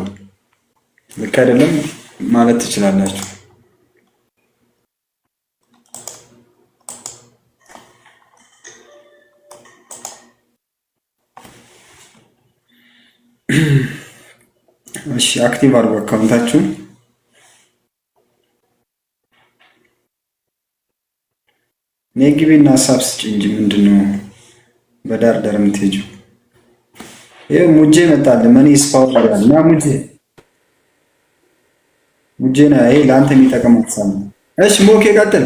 ልክ አይደለም ማለት ትችላላችሁ። እሺ አክቲቭ አድርጉ አካውንታችሁን። ኔግቢና ሀሳብ ስጪ እንጂ ምንድነው በዳር የምትሄጂው? ይሄ ሙጄ መጣል መኒ ስፓውት ይላል እና ሙጄ ነው። ይሄ ለአንተ የሚጠቅም ሀሳብ ነው። እሺ ሞኬ ቀጥል።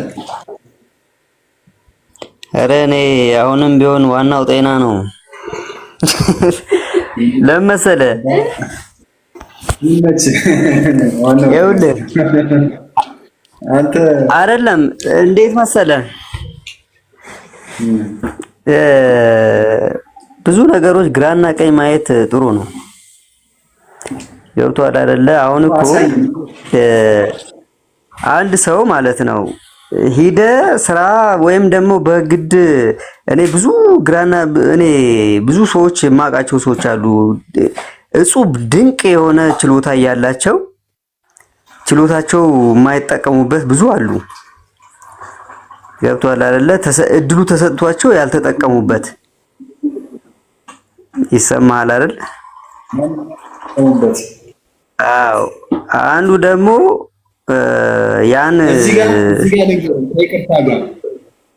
ኧረ እኔ አሁንም ቢሆን ዋናው ጤና ነው። ለምን መሰለህ? ይኸውልህ አንተ አይደለም እንዴት መሰለህ ብዙ ነገሮች ግራና ቀኝ ማየት ጥሩ ነው። ገብቶሃል አይደለ? አሁን እኮ አንድ ሰው ማለት ነው ሂደ ስራ ወይም ደግሞ በግድ እኔ ብዙ ሰዎች የማውቃቸው ሰዎች አሉ እጹብ ድንቅ የሆነ ችሎታ ያላቸው ችሎታቸው የማይጠቀሙበት ብዙ አሉ። ገብቶሃል አይደለ? እድሉ ተሰጥቷቸው ያልተጠቀሙበት ይሰማሃል አይደል? አዎ አንዱ ደግሞ ያን እዚህ ጋር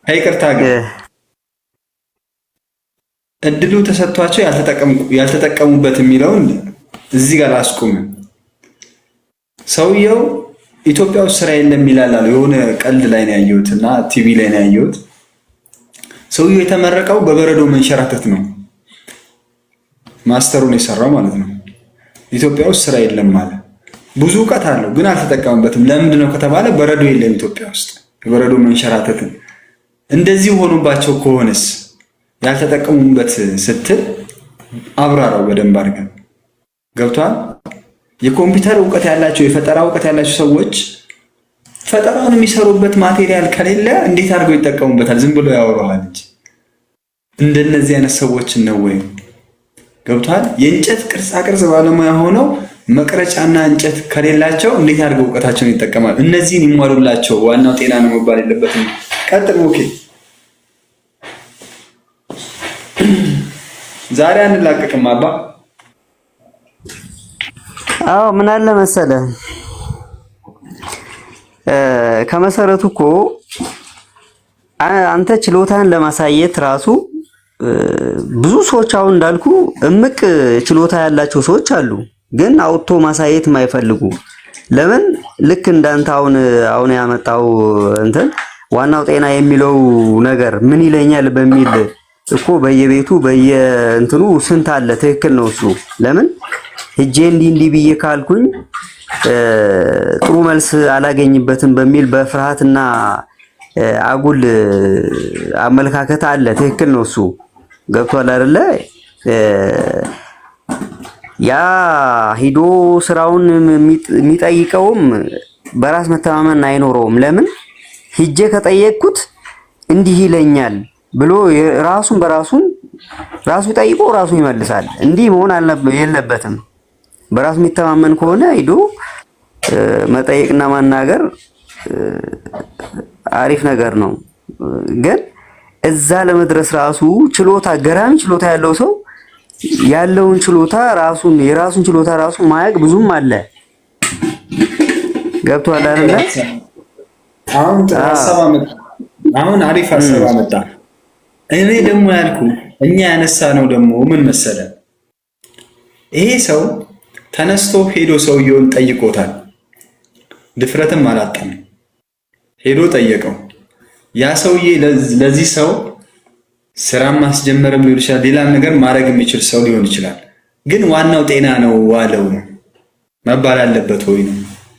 ከይቅርታ ጋር እድሉ ተሰጥቷቸው ያልተጠቀሙበት የሚለውን እዚህ ጋር ላስቆም። ሰውየው ኢትዮጵያ ውስጥ ስራ የለም ይላል አለ። የሆነ ቀልድ ላይ ነው ያየሁት እና ቲቪ ላይ ነው ያየሁት። ሰውየው የተመረቀው በበረዶ መንሸራተት ነው፣ ማስተሩን የሰራው ማለት ነው። ኢትዮጵያ ውስጥ ስራ የለም ማለት ብዙ እውቀት አለው ግን አልተጠቀምበትም። ለምንድን ነው ከተባለ በረዶ የለም ኢትዮጵያ ውስጥ። የበረዶ መንሸራተትን እንደዚህ ሆኖባቸው ከሆነስ ያልተጠቀሙበት ስትል አብራራው በደንብ አድርገን። ገብቷል? የኮምፒውተር እውቀት ያላቸው የፈጠራ እውቀት ያላቸው ሰዎች ፈጠራውን የሚሰሩበት ማቴሪያል ከሌለ እንዴት አድርገው ይጠቀሙበታል? ዝም ብሎ ያወራዋል እንጂ እንደነዚህ አይነት ሰዎች ነው ወይ? ገብቷል? የእንጨት ቅርጻ ቅርጽ ባለሙያ ሆነው መቅረጫና እንጨት ከሌላቸው እንዴት አድርገው እውቀታቸውን ይጠቀማሉ? እነዚህን ይሟሉላቸው። ዋናው ጤና ነው መባል የለበትም። ቀጥል። ኦኬ ዛሬ አንላቀቅም አባ። አዎ ምን አለ መሰለህ ከመሰረቱ እኮ አንተ ችሎታን ለማሳየት ራሱ ብዙ ሰዎች አሁን እንዳልኩ እምቅ ችሎታ ያላቸው ሰዎች አሉ፣ ግን አውጥቶ ማሳየት የማይፈልጉ። ለምን? ልክ እንዳንተ አሁን ያመጣው እንትን ዋናው ጤና የሚለው ነገር ምን ይለኛል በሚል እኮ በየቤቱ በየእንትኑ ስንት አለ። ትክክል ነው እሱ። ለምን ሂጄ እንዲህ ብዬ ካልኩኝ ጥሩ መልስ አላገኝበትም በሚል በፍርሃትና አጉል አመለካከት አለ። ትክክል ነው እሱ። ገብቷል አይደለ? ያ ሂዶ ስራውን የሚጠይቀውም በራስ መተማመን አይኖረውም። ለምን ሂጄ ከጠየቅኩት እንዲህ ይለኛል ብሎ ራሱን በራሱን ራሱ ጠይቆ ራሱ ይመልሳል። እንዲህ መሆን የለበትም። በራሱ የሚተማመን ከሆነ ሂዶ መጠየቅና ማናገር አሪፍ ነገር ነው። ግን እዛ ለመድረስ ራሱ ችሎታ ገራሚ ችሎታ ያለው ሰው ያለውን ችሎታ የራሱን ችሎታ ራሱ ማያቅ ብዙም አለ። ገብቷል አይደል? አሁን አሪፍ ሀሳብ አመጣ። እኔ ደግሞ ያልኩ እኛ ያነሳ ነው ደግሞ ምን መሰለ፣ ይሄ ሰው ተነስቶ ሄዶ ሰውየውን ጠይቆታል። ድፍረትም አላጣም። ሄዶ ጠየቀው። ያ ሰውዬ ለዚህ ሰው ስራም ማስጀመርም ሊሆን ይችላል፣ ሌላም ነገር ማድረግ የሚችል ሰው ሊሆን ይችላል። ግን ዋናው ጤና ነው ዋለው መባል አለበት ወይ ነው?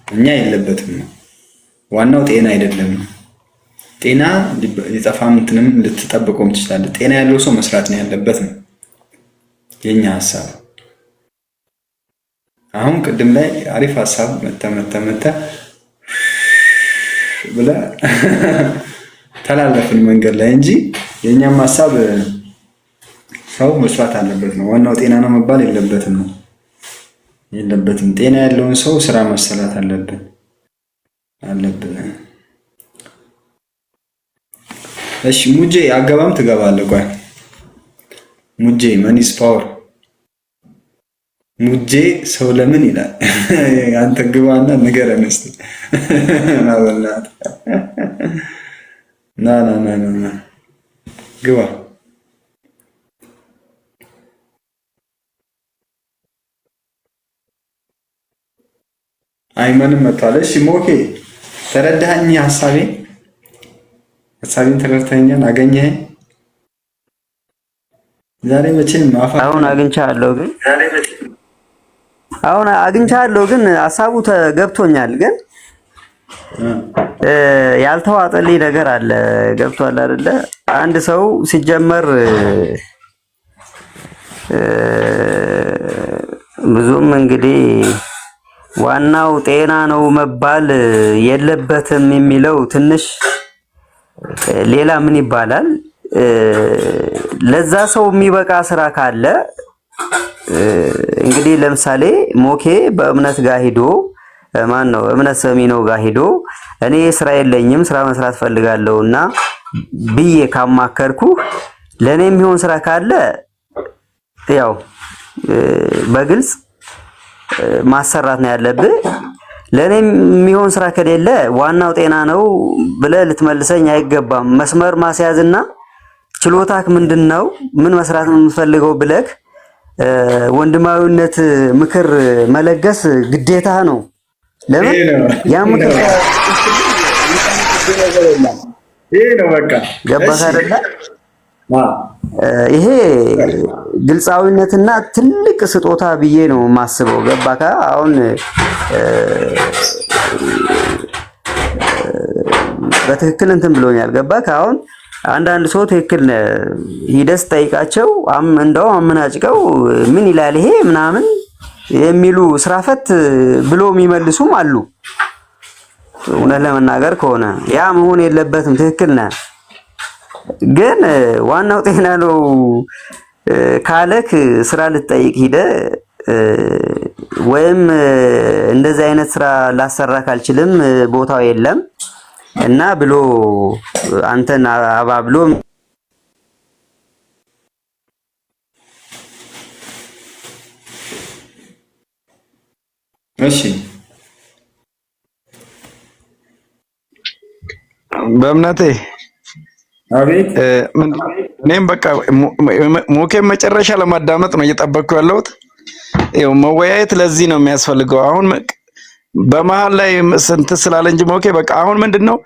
እኛ የለበትም ነው። ዋናው ጤና አይደለም ነው። ጤና ሊጠፋም እንትንም ልትጠብቀውም ትችላለህ። ጤና ያለው ሰው መስራት ነው ያለበት ነው የኛ ሐሳብ። አሁን ቅድም ላይ አሪፍ ሐሳብ መተ ብለ ተላለፍን መንገድ ላይ እንጂ የኛም ሐሳብ ሰው መስራት አለበት ነው። ዋናው ጤና ነው መባል የለበትም ነው። ጤና ያለውን ሰው ስራ መሰራት አለብን። እሺ ሙጄ አገባም ትገባለህ። ቆይ ሙጄ መኒስ ፓወር ሙጄ ሰው ለምን ይላል? አንተ ግባና ንገረን እስቲ። ና ግባ። አይመንም መጥቷል። እሺ ሞኬ ተረዳኸኝ? ሐሳቤን ተረድተኸኛል? አገኘኸኝ? ዛሬ መቼም አሁን አግኝቻለሁ ግን ሐሳቡ ተገብቶኛል። ግን ያልተዋጠልኝ ነገር አለ። ገብቷል አይደለ? አንድ ሰው ሲጀመር ብዙም እንግዲህ ዋናው ጤና ነው መባል የለበትም የሚለው ትንሽ ሌላ ምን ይባላል? ለዛ ሰው የሚበቃ ስራ ካለ እንግዲህ ለምሳሌ ሞኬ በእምነት ጋር ሂዶ እምነት ሰሚ ነው ጋር ሂዶ እኔ ስራ የለኝም ስራ መስራት ፈልጋለሁና ብዬ ካማከርኩ ለኔ የሚሆን ስራ ካለ ያው በግልጽ ማሰራት ነው ያለብህ። ለኔ የሚሆን ስራ ከሌለ ዋናው ጤና ነው ብለህ ልትመልሰኝ አይገባም። መስመር ማስያዝና ችሎታክ ምንድነው ምን መስራት ነው የምትፈልገው ብለህ ወንድማዊነት ምክር መለገስ ግዴታ ነው። ለምን ያ ምክር ይሄ ነው በቃ ገባህ አይደለ? ይሄ ግልጻዊነትና ትልቅ ስጦታ ብዬ ነው የማስበው። ገባካ? አሁን በትክክል እንትን ብሎኛል። ገባካ? አሁን አንዳንድ ሰው ትክክል ሂደስ ጠይቃቸው እንደው አመናጭቀው ምን ይላል ይሄ ምናምን የሚሉ ስራፈት ብሎ የሚመልሱም አሉ። እውነት ለመናገር ከሆነ ያ መሆን የለበትም። ትክክል ነህ። ግን ዋናው ጤና ነው ካለክ ስራ ልትጠይቅ ሂደ ወይም እንደዚህ አይነት ስራ ላሰራክ አልችልም ቦታው የለም እና ብሎ አንተን አባብሎ እሺ በእምነቴ አቤት እኔም በቃ ሞኬን መጨረሻ ለማዳመጥ ነው እየጠበቅኩ ያለሁት። ይኸው መወያየት ለዚህ ነው የሚያስፈልገው። አሁን በመሃል ላይ ስንት ስላለ እንጂ ሞኬ በቃ አሁን ምንድነው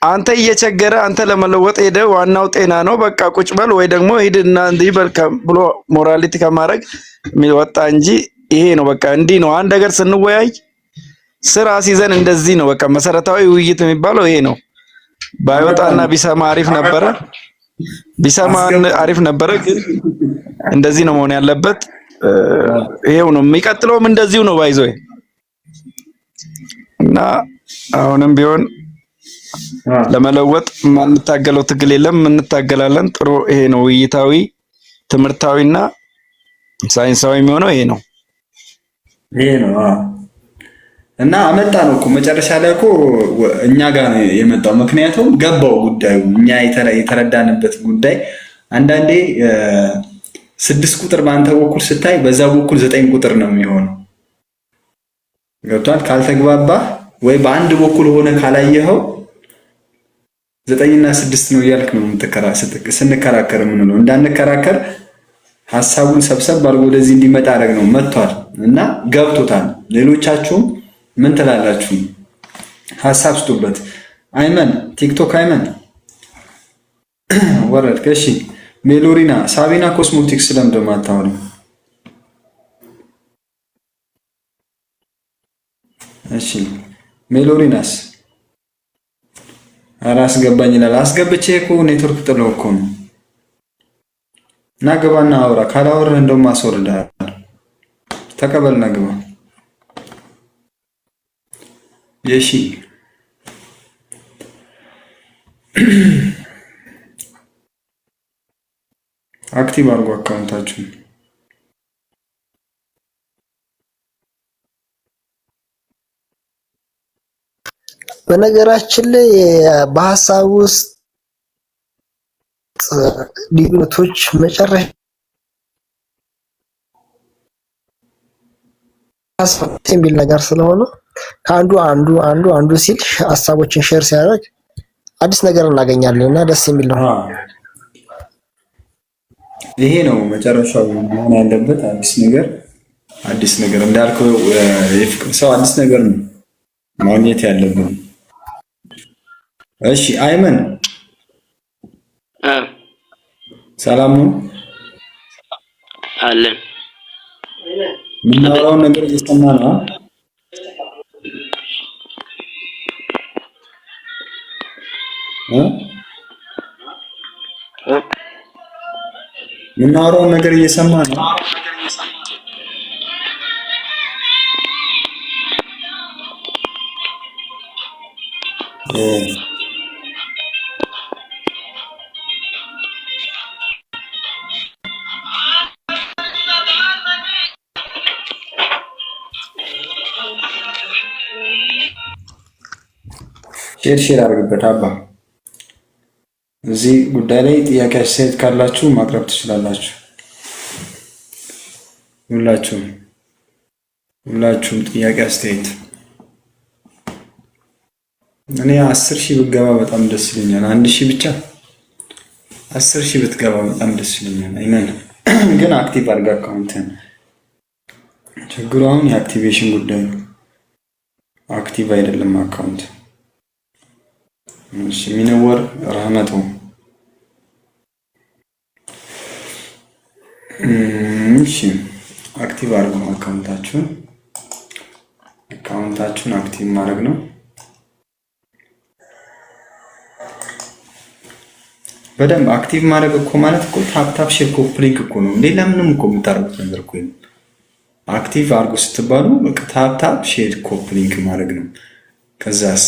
አንተ እየቸገረ አንተ ለመለወጥ ሄደ ዋናው ጤና ነው በቃ ቁጭ በል ወይ ደግሞ ሂድና እንዲህ በል ብሎ ሞራሊቲ ከማድረግ የሚወጣ እንጂ ይሄ ነው በቃ እንዲህ ነው። አንድ ነገር ስንወያይ ስራ ሲዘን እንደዚህ ነው በቃ መሰረታዊ ውይይት የሚባለው ይሄ ነው። ባይወጣና ቢሰማ አሪፍ ነበረ፣ ቢሰማን አሪፍ ነበረ። ግን እንደዚህ ነው መሆን ያለበት። ይሄው ነው የሚቀጥለውም እንደዚሁ ነው ባይዞ እና አሁንም ቢሆን ለመለወጥ ማንታገለው ትግል የለም፣ እንታገላለን። ጥሩ ይሄ ነው ውይይታዊ ትምህርታዊና ሳይንሳዊ የሚሆነው ይሄ ነው። ይሄ ነው እና አመጣ ነው እኮ መጨረሻ ላይ እኮ እኛ ጋር ነው የመጣው። ምክንያቱም ገባው ጉዳዩ እኛ የተረዳንበት ጉዳይ። አንዳንዴ 6 ቁጥር በአንተ በኩል ስታይ በዛ በኩል 9 ቁጥር ነው የሚሆነው። ገብቷል? ካልተግባባ ወይ በአንድ በኩል ሆነ ካላየኸው 9 እና 6 ነው እያልክ ነው ስንከራከር የምንለው። እንዳንከራከር ሀሳቡን ሰብሰብ አድርጎ ወደዚህ እንዲመጣ አደረግ ነው። መጥቷል እና ገብቶታል። ሌሎቻችሁም ምን ትላላችሁ? ሀሳብ ስጡበት። አይመን ቲክቶክ አይመን ወረድ ከሺ ሜሎሪና ሳቢና ኮስሞቲክስ ለምንድን ነው የማታወሪው? እሺ ሜሎሪናስ ኧረ አስገባኝ ይላል። አስገብቼ እኮ ኔትወርክ ጥለው እኮ ነው። ና ግባና አውራ። ካላወራህ እንደውም አስወርድሃለሁ። ተቀበልና ግባ። የሺ አክቲቭ አድርጎ አካውንታችሁን። በነገራችን ላይ በሀሳብ ውስጥ ልዩነቶች መጨረሻ የሚል ነገር ስለሆነ ከአንዱ አንዱ ሲል ሀሳቦችን ሼር ሲያደርግ አዲስ ነገር እናገኛለን እና ደስ የሚል ነው። ይሄ ነው መጨረሻው መሆን ያለበት። አዲስ ነገር እንዳልከው የፍቅር ሰው አዲስ ነገር ነው ማግኘት ያለብን። እሺ አይመን ሰላም ነው አለን። የምናወራውን ነገር እየሰማ ነው። የምናወራውን ነገር እየሰማ ነው። ሼር አድርግበት አባ። እዚህ ጉዳይ ላይ ጥያቄ አስተያየት ካላችሁ ማቅረብ ትችላላችሁ። ሁላችሁም ጥያቄ አስተያየት። እኔ 10,000 ብትገባ በጣም ደስ ይለኛል። 1,000 ብቻ 10,000 ብትገባ በጣም ደስ ይለኛል። አይነን ግን አክቲቭ አድርጋ አካውንትን። ችግሩ አሁን የአክቲቬሽን ጉዳይ ነው። አክቲቭ አይደለም አካውንት። እሺ ሚነወር ረህመቱ እሺ አክቲቭ አድርጉ አካውንታችሁን አክቲቭ ማድረግ ነው። በደንብ አክቲቭ ማድረግ እኮ ማለት እኮ ታፕ ሼር ኮፒ ሊንክ እኮ ነው። ሌላ ምንም እኮ የምታደርጉት ነገር እኮ ነው። አክቲቭ አድርጉ ስትባሉ በቃ ታፕ ሼር ኮፒ ሊንክ ማድረግ ነው። ከዛስ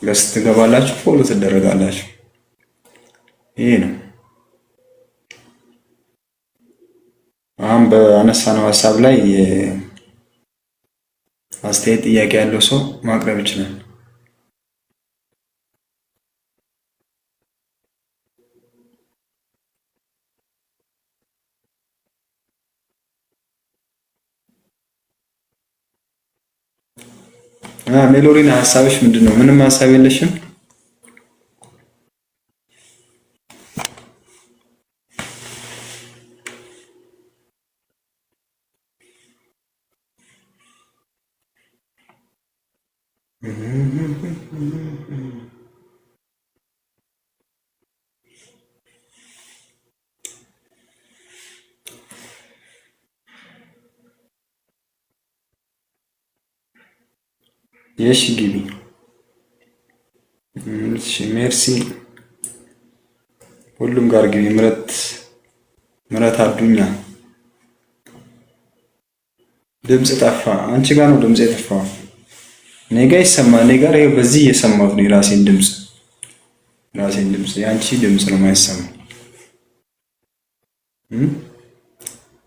ገስት ትገባላችሁ፣ ፎሎ ትደረጋላችሁ። ይሄ ነው። አሁን በአነሳነው ሀሳብ ላይ አስተያየት ጥያቄ ያለው ሰው ማቅረብ ይችላል። ሜሎሪና ሀሳብሽ ምንድን ነው? ምንም ሀሳብ የለሽም? የሺ ግቢ። እሺ ሜርሲ። ሁሉም ጋር ግቢ። ምረት አዱኛ። ድምጽ ጠፋ። አንቺ ጋር ነው ድምጽ የጠፋው። እኔ ጋር ይሰማል። እኔ ጋር ይሄው በዚህ እየሰማሁት ነው የራሴን ድምጽ። የአንቺ ድምጽ ነው የማይሰማው።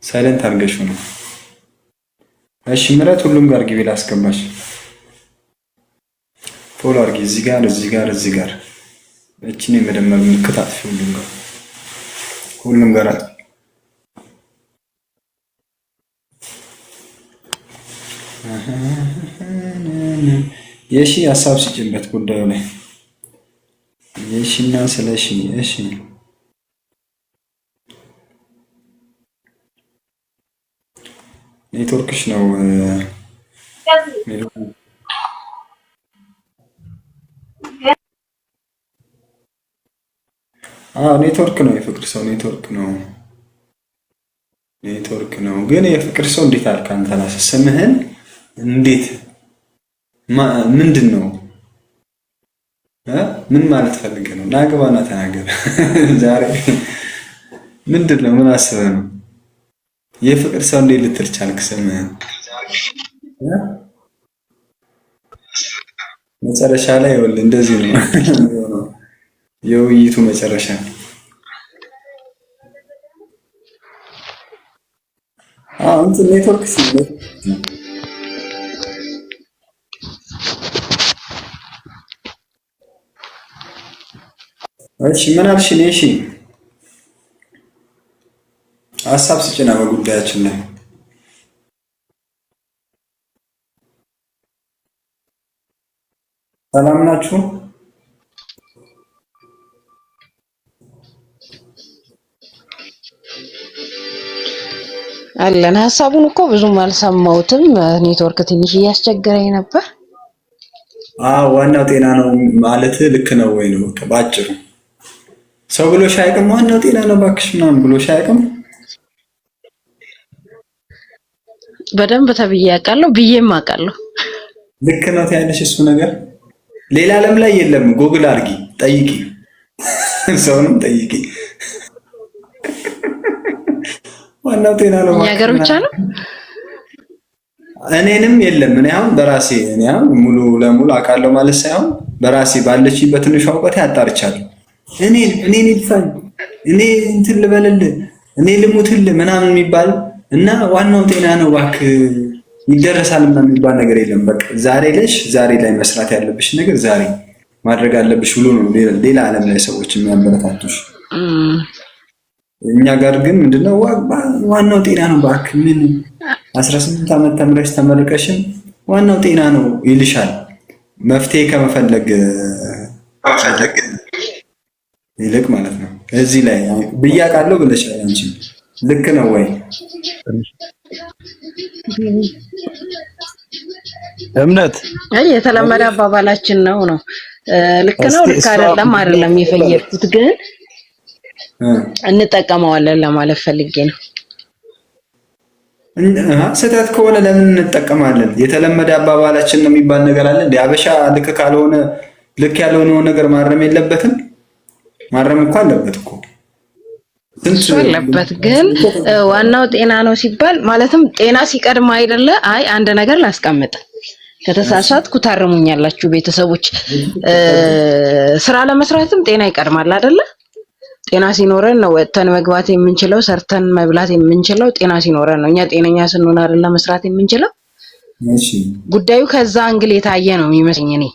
ሳይለንት አድርገሽ ነው። እሺ ምረት ሁሉም ጋር ግቢ ላስገባሽ። ፎሎ አድርጊ። እዚህ ጋር እዚህ ጋር እቺን የመደመር ምልክት አጥፊ። ሁሉም ጋር አጥፊ። የሺ ሀሳብ ስጭበት ጉዳዩ ላይ የሺና ስለሺ። እሺ ኔትወርክሽ ነው። ኔትወርክ ነው። የፍቅር ሰው ኔትወርክ ነው። ግን የፍቅር ሰው እንዴት አልክ አንተ? እራስህ ስምህን እንዴት ምንድን ነው? ምን ማለት ፈልገህ ነው? ናግባና ተናገር። ዛሬ ምንድን ነው? ምን አስበህ ነው? የፍቅር ሰው እንዴት ልትል ቻልክ ስምህን? መጨረሻ ላይ ይኸውልህ እንደዚህ ነው የውይይቱ መጨረሻ። እንትን ኔትወርክ ሲል እሺ ምን አልሽ? እሺ ሀሳብ ስጭና በጉዳያችን ላይ ሰላም ናችሁ? አለን። ሀሳቡን እኮ ብዙም አልሰማሁትም። ኔትወርክ ትንሽ እያስቸገረኝ ነበር። ዋናው ጤና ነው ማለት ልክ ነው ወይ ነው? ባጭሩ ሰው ብሎሽ አያውቅም? ዋናው ጤና ነው እባክሽ ምናምን ብሎሽ አያውቅም? በደንብ ተብዬ አውቃለሁ፣ ብዬም አውቃለሁ። ልክ ነው ትያለሽ። እሱ ነገር ሌላ ዓለም ላይ የለም። ጎግል አድርጊ፣ ጠይቂ፣ ሰውንም ጠይቂ። ዋናው ጤና ነው። እኛ ሀገር ብቻ ነው። እኔንም የለም። እኔ አሁን ሙሉ ለሙሉ አውቃለሁ ማለት ሳይሆን በራሴ ባለችኝ በትንሹ እውቀቴ አጣርቻለሁ። እኔ ልፋኝ፣ እኔ እንትን ልበልልህ፣ እኔ ልሙትልህ ምናምን የሚባል እና ዋናው ጤና ነው እባክህ ይደረሳል የሚባል ነገር የለም። በቃ ዛሬ ላይ መስራት ያለብሽ ነገር ዛሬ ማድረግ አለብሽ ብሎ ነው ሌላ ዓለም ላይ ሰዎች የሚያበረታቱሽ። እኛ ጋር ግን ምንድነው ዋናው ጤና ነው እባክህ። ምን 18 ዓመት ተምረሽ ተመርቀሽም ዋናው ጤና ነው ይልሻል። መፍትሄ ከመፈለግ ይልቅ ማለት ነው። እዚህ ላይ ብያቃለሁ ብለሻል አንቺ። ልክ ነው ወይ? እምነት የተለመደ አባባላችን ነው። ልክ ነው ልክ አይደለም የፈየድኩት ግን እንጠቀመዋለን ለማለት ፈልጌ ነው። ስህተት ከሆነ ለምን እንጠቀማለን? የተለመደ አባባላችን ነው የሚባል ነገር አለ እንዴ? አበሻ ልክ ካልሆነ ልክ ያልሆነውን ነገር ማረም የለበትም? ማረም እኮ አለበት እኮ አለበት። ግን ዋናው ጤና ነው ሲባል ማለትም ጤና ሲቀድም አይደለ? አንድ ነገር ላስቀምጥ፣ ከተሳሳትኩ ታርሙኛላችሁ ቤተሰቦች። ስራ ለመስራትም ጤና ይቀድማል አይደለ? ጤና ሲኖረን ነው ወጥተን መግባት የምንችለው፣ ሰርተን መብላት የምንችለው ጤና ሲኖረን ነው። እኛ ጤነኛ ስንሆን አይደለ መስራት የምንችለው። ጉዳዩ ከዛ አንግል የታየ ነው የሚመስለኝ እኔ።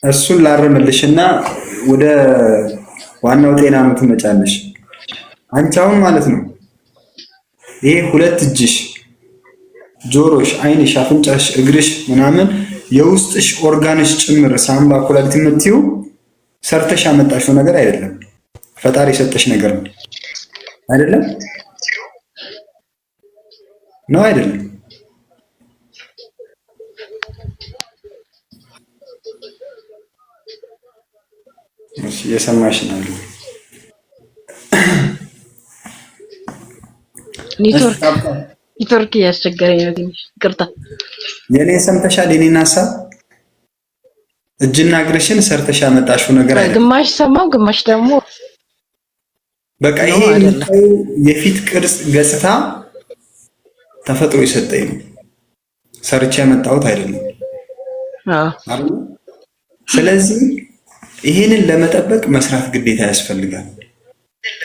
እሱን ላርምልሽና ወደ ዋናው ጤና ነው ትመጫለሽ። አንቺ አሁን ማለት ነው ይሄ ሁለት እጅሽ፣ ጆሮሽ፣ አይንሽ፣ አፍንጫሽ፣ እግርሽ ምናምን የውስጥሽ ኦርጋንሽ ጭምር ሳምባ፣ ኩላሊት የምትይው ሰርተሽ ያመጣሽው ነገር አይደለም። ፈጣሪ የሰጠሽ ነገር ነው አይደለም? ነው አይደለም? እሺ የሰማሽ ነው። ኔትወርክ እያስቸገረኝ ነው ትንሽ ይቅርታ። የኔን ሰምተሻል? የኔን ሀሳብ እጅና እግርሽን ሰርተሽ ያመጣሽው ነገር አይደለም። ግማሽ ሰማው ግማሽ ደግሞ በቃ ይሄ የፊት ቅርጽ ገጽታ ተፈጥሮ የሰጠኝ ነው፣ ሰርቼ ያመጣሁት አይደለም። ስለዚህ ይሄንን ለመጠበቅ መስራት ግዴታ ያስፈልጋል።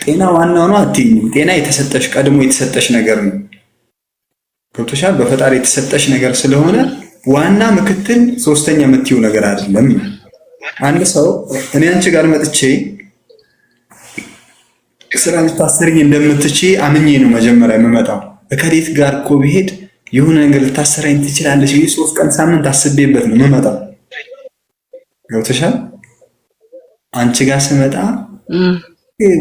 ጤና ዋናው ነው አትይኝም። ጤና የተሰጠሽ ቀድሞ የተሰጠሽ ነገር ነው። ገብቶሻል? በፈጣሪ የተሰጠሽ ነገር ስለሆነ ዋና ምክትል ሶስተኛ የምትይው ነገር አይደለም። አንድ ሰው እኔ አንቺ ጋር መጥቼ ስራ ልታሰርኝ እንደምትችይ አምኜ ነው መጀመሪያ የምመጣው። እከሌት ጋር እኮ ብሄድ የሆነ ነገር ልታሰራኝ ትችላለሽ ብዬ 3 ቀን ሳምንት አስቤበት ነው የምመጣው። ገብቶሻል? አንቺ ጋር ስመጣ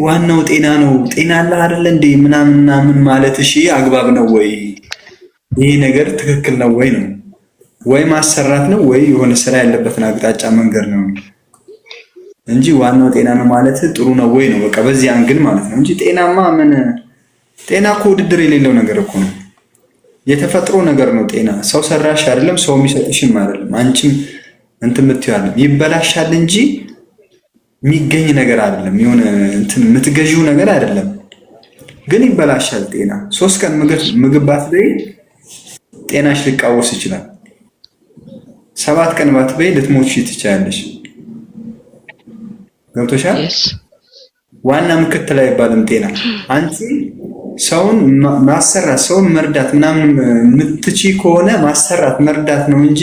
ዋናው ጤና ነው። ጤና አለ አይደል እንዴ ምናምን ማለት እሺ አግባብ ነው ወይ? ይሄ ነገር ትክክል ነው ወይ ነው? ወይ ማሰራት ነው ወይ የሆነ ስራ ያለበትን አቅጣጫ መንገድ ነው እንጂ ዋናው ጤና ነው ማለት ጥሩ ነው ወይ ነው? በቃ በዚህ አንግል ማለት ነው እንጂ ጤናማ ምን ጤና እኮ ውድድር የሌለው ነገር እኮ ነው። የተፈጥሮ ነገር ነው ጤና። ሰው ሰራሽ አይደለም፣ ሰው የሚሰጥሽም አይደለም። አንቺም እንትን የምትይዋለም ይበላሻል እንጂ የሚገኝ ነገር አይደለም። የሆነ እንትን የምትገዢው ነገር አይደለም፣ ግን ይበላሻል ጤና። 3 ቀን ምግብ ባትበይ ጤናሽ ሊቃወስ ይችላል። 7 ቀን ባትበይ ልትሞቺ ትችላለሽ። ገብቶሻል? ዋና ምክትል አይባልም ጤና። አንቺ ሰውን ማሰራት ሰውን መርዳት ምናምን የምትችይ ከሆነ ማሰራት መርዳት ነው እንጂ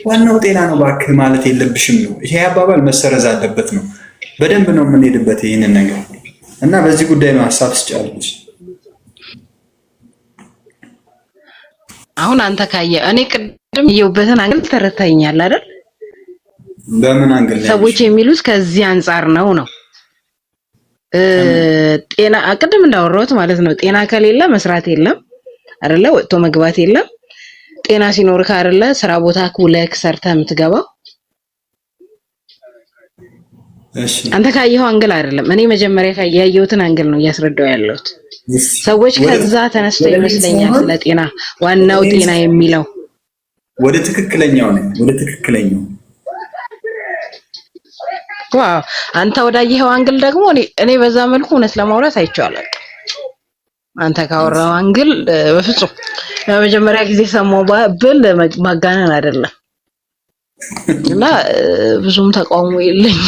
ዋናው ጤና ነው እባክህ ማለት የለብሽም ነው። ይሄ አባባል መሰረዝ አለበት ነው። በደንብ ነው የምንሄድበት ይሄንን ነገር እና በዚህ ጉዳይ ነው ሐሳብ ስጫለሽ። አሁን አንተ ካየ እኔ ቅድም የውበትን አንግል ተረታኛል አይደል? በምን አንግል ላይ ሰዎች የሚሉት ከዚህ አንፃር ነው። ጤና ቅድም እንዳወራሁት ማለት ነው። ጤና ከሌለ መስራት የለም አይደለ? ወጥቶ መግባት የለም። ጤና ሲኖርህ አይደለ ስራ ቦታ ውለህ ሰርተህ የምትገባው። እሺ አንተ ካየኸው አንግል አይደለም። እኔ መጀመሪያ ያየሁትን አንግል ነው እያስረዳው ያለሁት። ሰዎች ከዛ ተነስተው ይመስለኛል ስለ ጤና ዋናው ጤና የሚለው ወደ ትክክለኛው ነው። ወደ ትክክለኛው ዋው አንተ ወዳየኸው አንግል ደግሞ እኔ በዛ መልኩ እውነት ለማውራት አይቻልም። አንተ ካወራው አንግል በፍጹም ለመጀመሪያ ጊዜ ሰማው ብል ማጋነን አይደለም እና ብዙም ተቃውሞ የለኝ።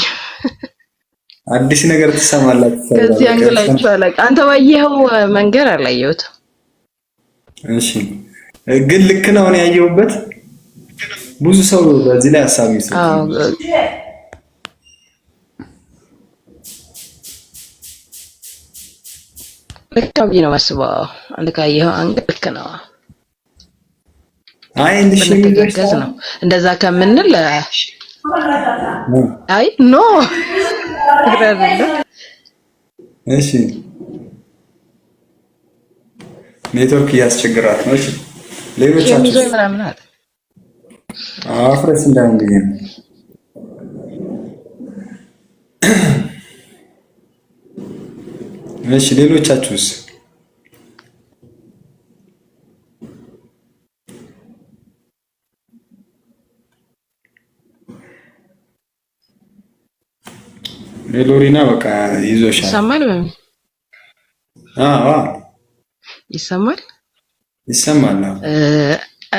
አዲስ ነገር ትሰማላችሁ። ከዚህ አንግል አይቻልም። አንተ ባየኸው መንገድ አላየሁትም። እሺ ግን ልክ ነው እኔ ያየሁበት። ብዙ ሰው በዚህ ላይ ሐሳብ ይሰጣል። ልክ ነው መስባው አንተ ካየኸው አንግል ልክ ነው። አይ እንድሽሚገዝ ነው እንደዛ ከምንል አይ ኖ እሺ ኔትወርክ ያስቸግራል ነው። እሺ ሌሎቻችሁ አፍረስ እንዳንገኝ እሺ ሌሎቻችሁስ? ሜሎሪና በቃ ይዞሻል። ይሰማል በምን? አዎ ይሰማል።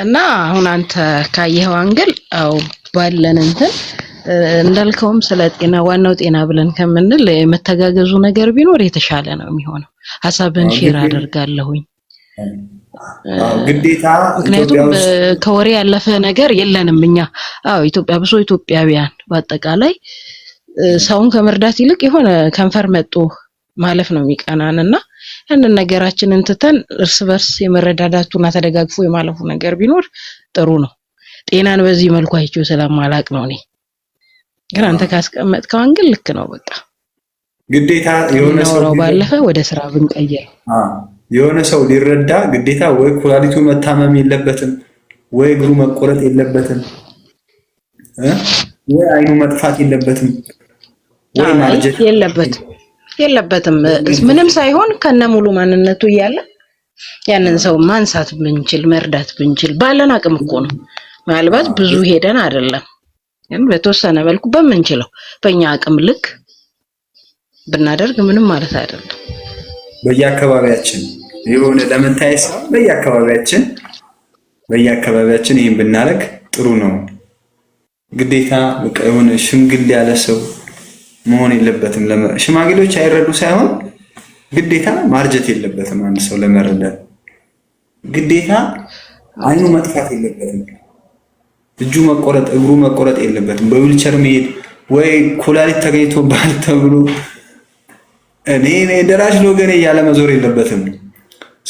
እና አሁን አንተ ካየኸው አንግል አው ባለን እንትን እንዳልከውም ስለ ጤና ዋናው ጤና ብለን ከምንል የመተጋገዙ ነገር ቢኖር የተሻለ ነው የሚሆነው። ሐሳብን ሼር አደርጋለሁኝ። ግዴታ ምክንያቱም ከወሬ ያለፈ ነገር የለንም እኛ። ኢትዮጵያ ብሶ ኢትዮጵያውያን በአጠቃላይ ሰውን ከመርዳት ይልቅ የሆነ ከንፈር መጥቶ ማለፍ ነው የሚቀናንና ያንን ነገራችንን ትተን እርስ በርስ የመረዳዳቱና ተደጋግፎ የማለፉ ነገር ቢኖር ጥሩ ነው። ጤናን በዚህ መልኩ አይቼው ስለማላቅ ነው እኔ። ግን አንተ ካስቀመጥከው አንግል ልክ ነው። በቃ ግዴታ የሆነ ሰው ባለፈ ወደ ስራ ብንቀየር የሆነ ሰው ሊረዳ ግዴታ ወይ ኩላሊቱ መታመም የለበትም ወይ እግሩ መቆረጥ የለበትም ወይ አይኑ መጥፋት የለበትም ወይ ማርጀት የለበትም ምንም ሳይሆን ከነሙሉ ማንነቱ እያለ ያንን ሰው ማንሳት ብንችል መርዳት ብንችል ባለን አቅም እኮ ነው። ምናልባት ብዙ ሄደን አይደለም ግን በተወሰነ መልኩ በመንችለው በእኛ አቅም ልክ ብናደርግ ምንም ማለት አይደለም። በየአካባቢያችን የሆነ ለመታየት በየአካባቢያችን ይሄን ብናረግ ጥሩ ነው። ግዴታ በቃ የሆነ ሽምግል ያለ ሰው መሆን የለበትም። ሽማግሌዎች አይረዱ ሳይሆን ግዴታ ማርጀት የለበትም አንድ ሰው ለመረዳት። ግዴታ አይኑ መጥፋት የለበትም። እጁ መቆረጥ እግሩ መቆረጥ የለበትም። በዊልቸር መሄድ ወይ ኩላሊት ተገኝቶብሃል ተብሎ እኔ ደራሽ ለወገኔ እያለ መዞር የለበትም።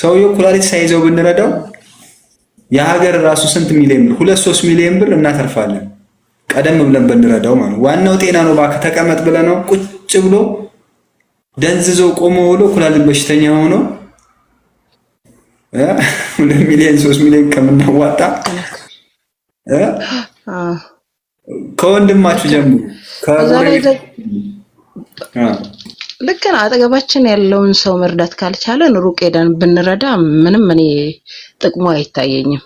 ሰውየው ኩላሊት ሳይዘው ብንረዳው የሀገር ራሱ ስንት ሚሊዮን ብር 2-3 ሚሊዮን ብር እናተርፋለን። ቀደም ብለን ብንረዳው ማለት ዋናው ጤና ነው። እባክህ ተቀመጥ ብለህ ነው ቁጭ ብሎ ደንዝዞ ቆሞ ብሎ ኩላሊት በሽተኛ ሆኖ 2 ሚሊዮን 3 ሚሊዮን ከምናዋጣ ከወንድማችሁ ጀምሩ። ልክ ነው። አጠገባችን ያለውን ሰው መርዳት ካልቻለን ሩቅ ሄደን ብንረዳ ምንም እኔ ጥቅሙ አይታየኝም።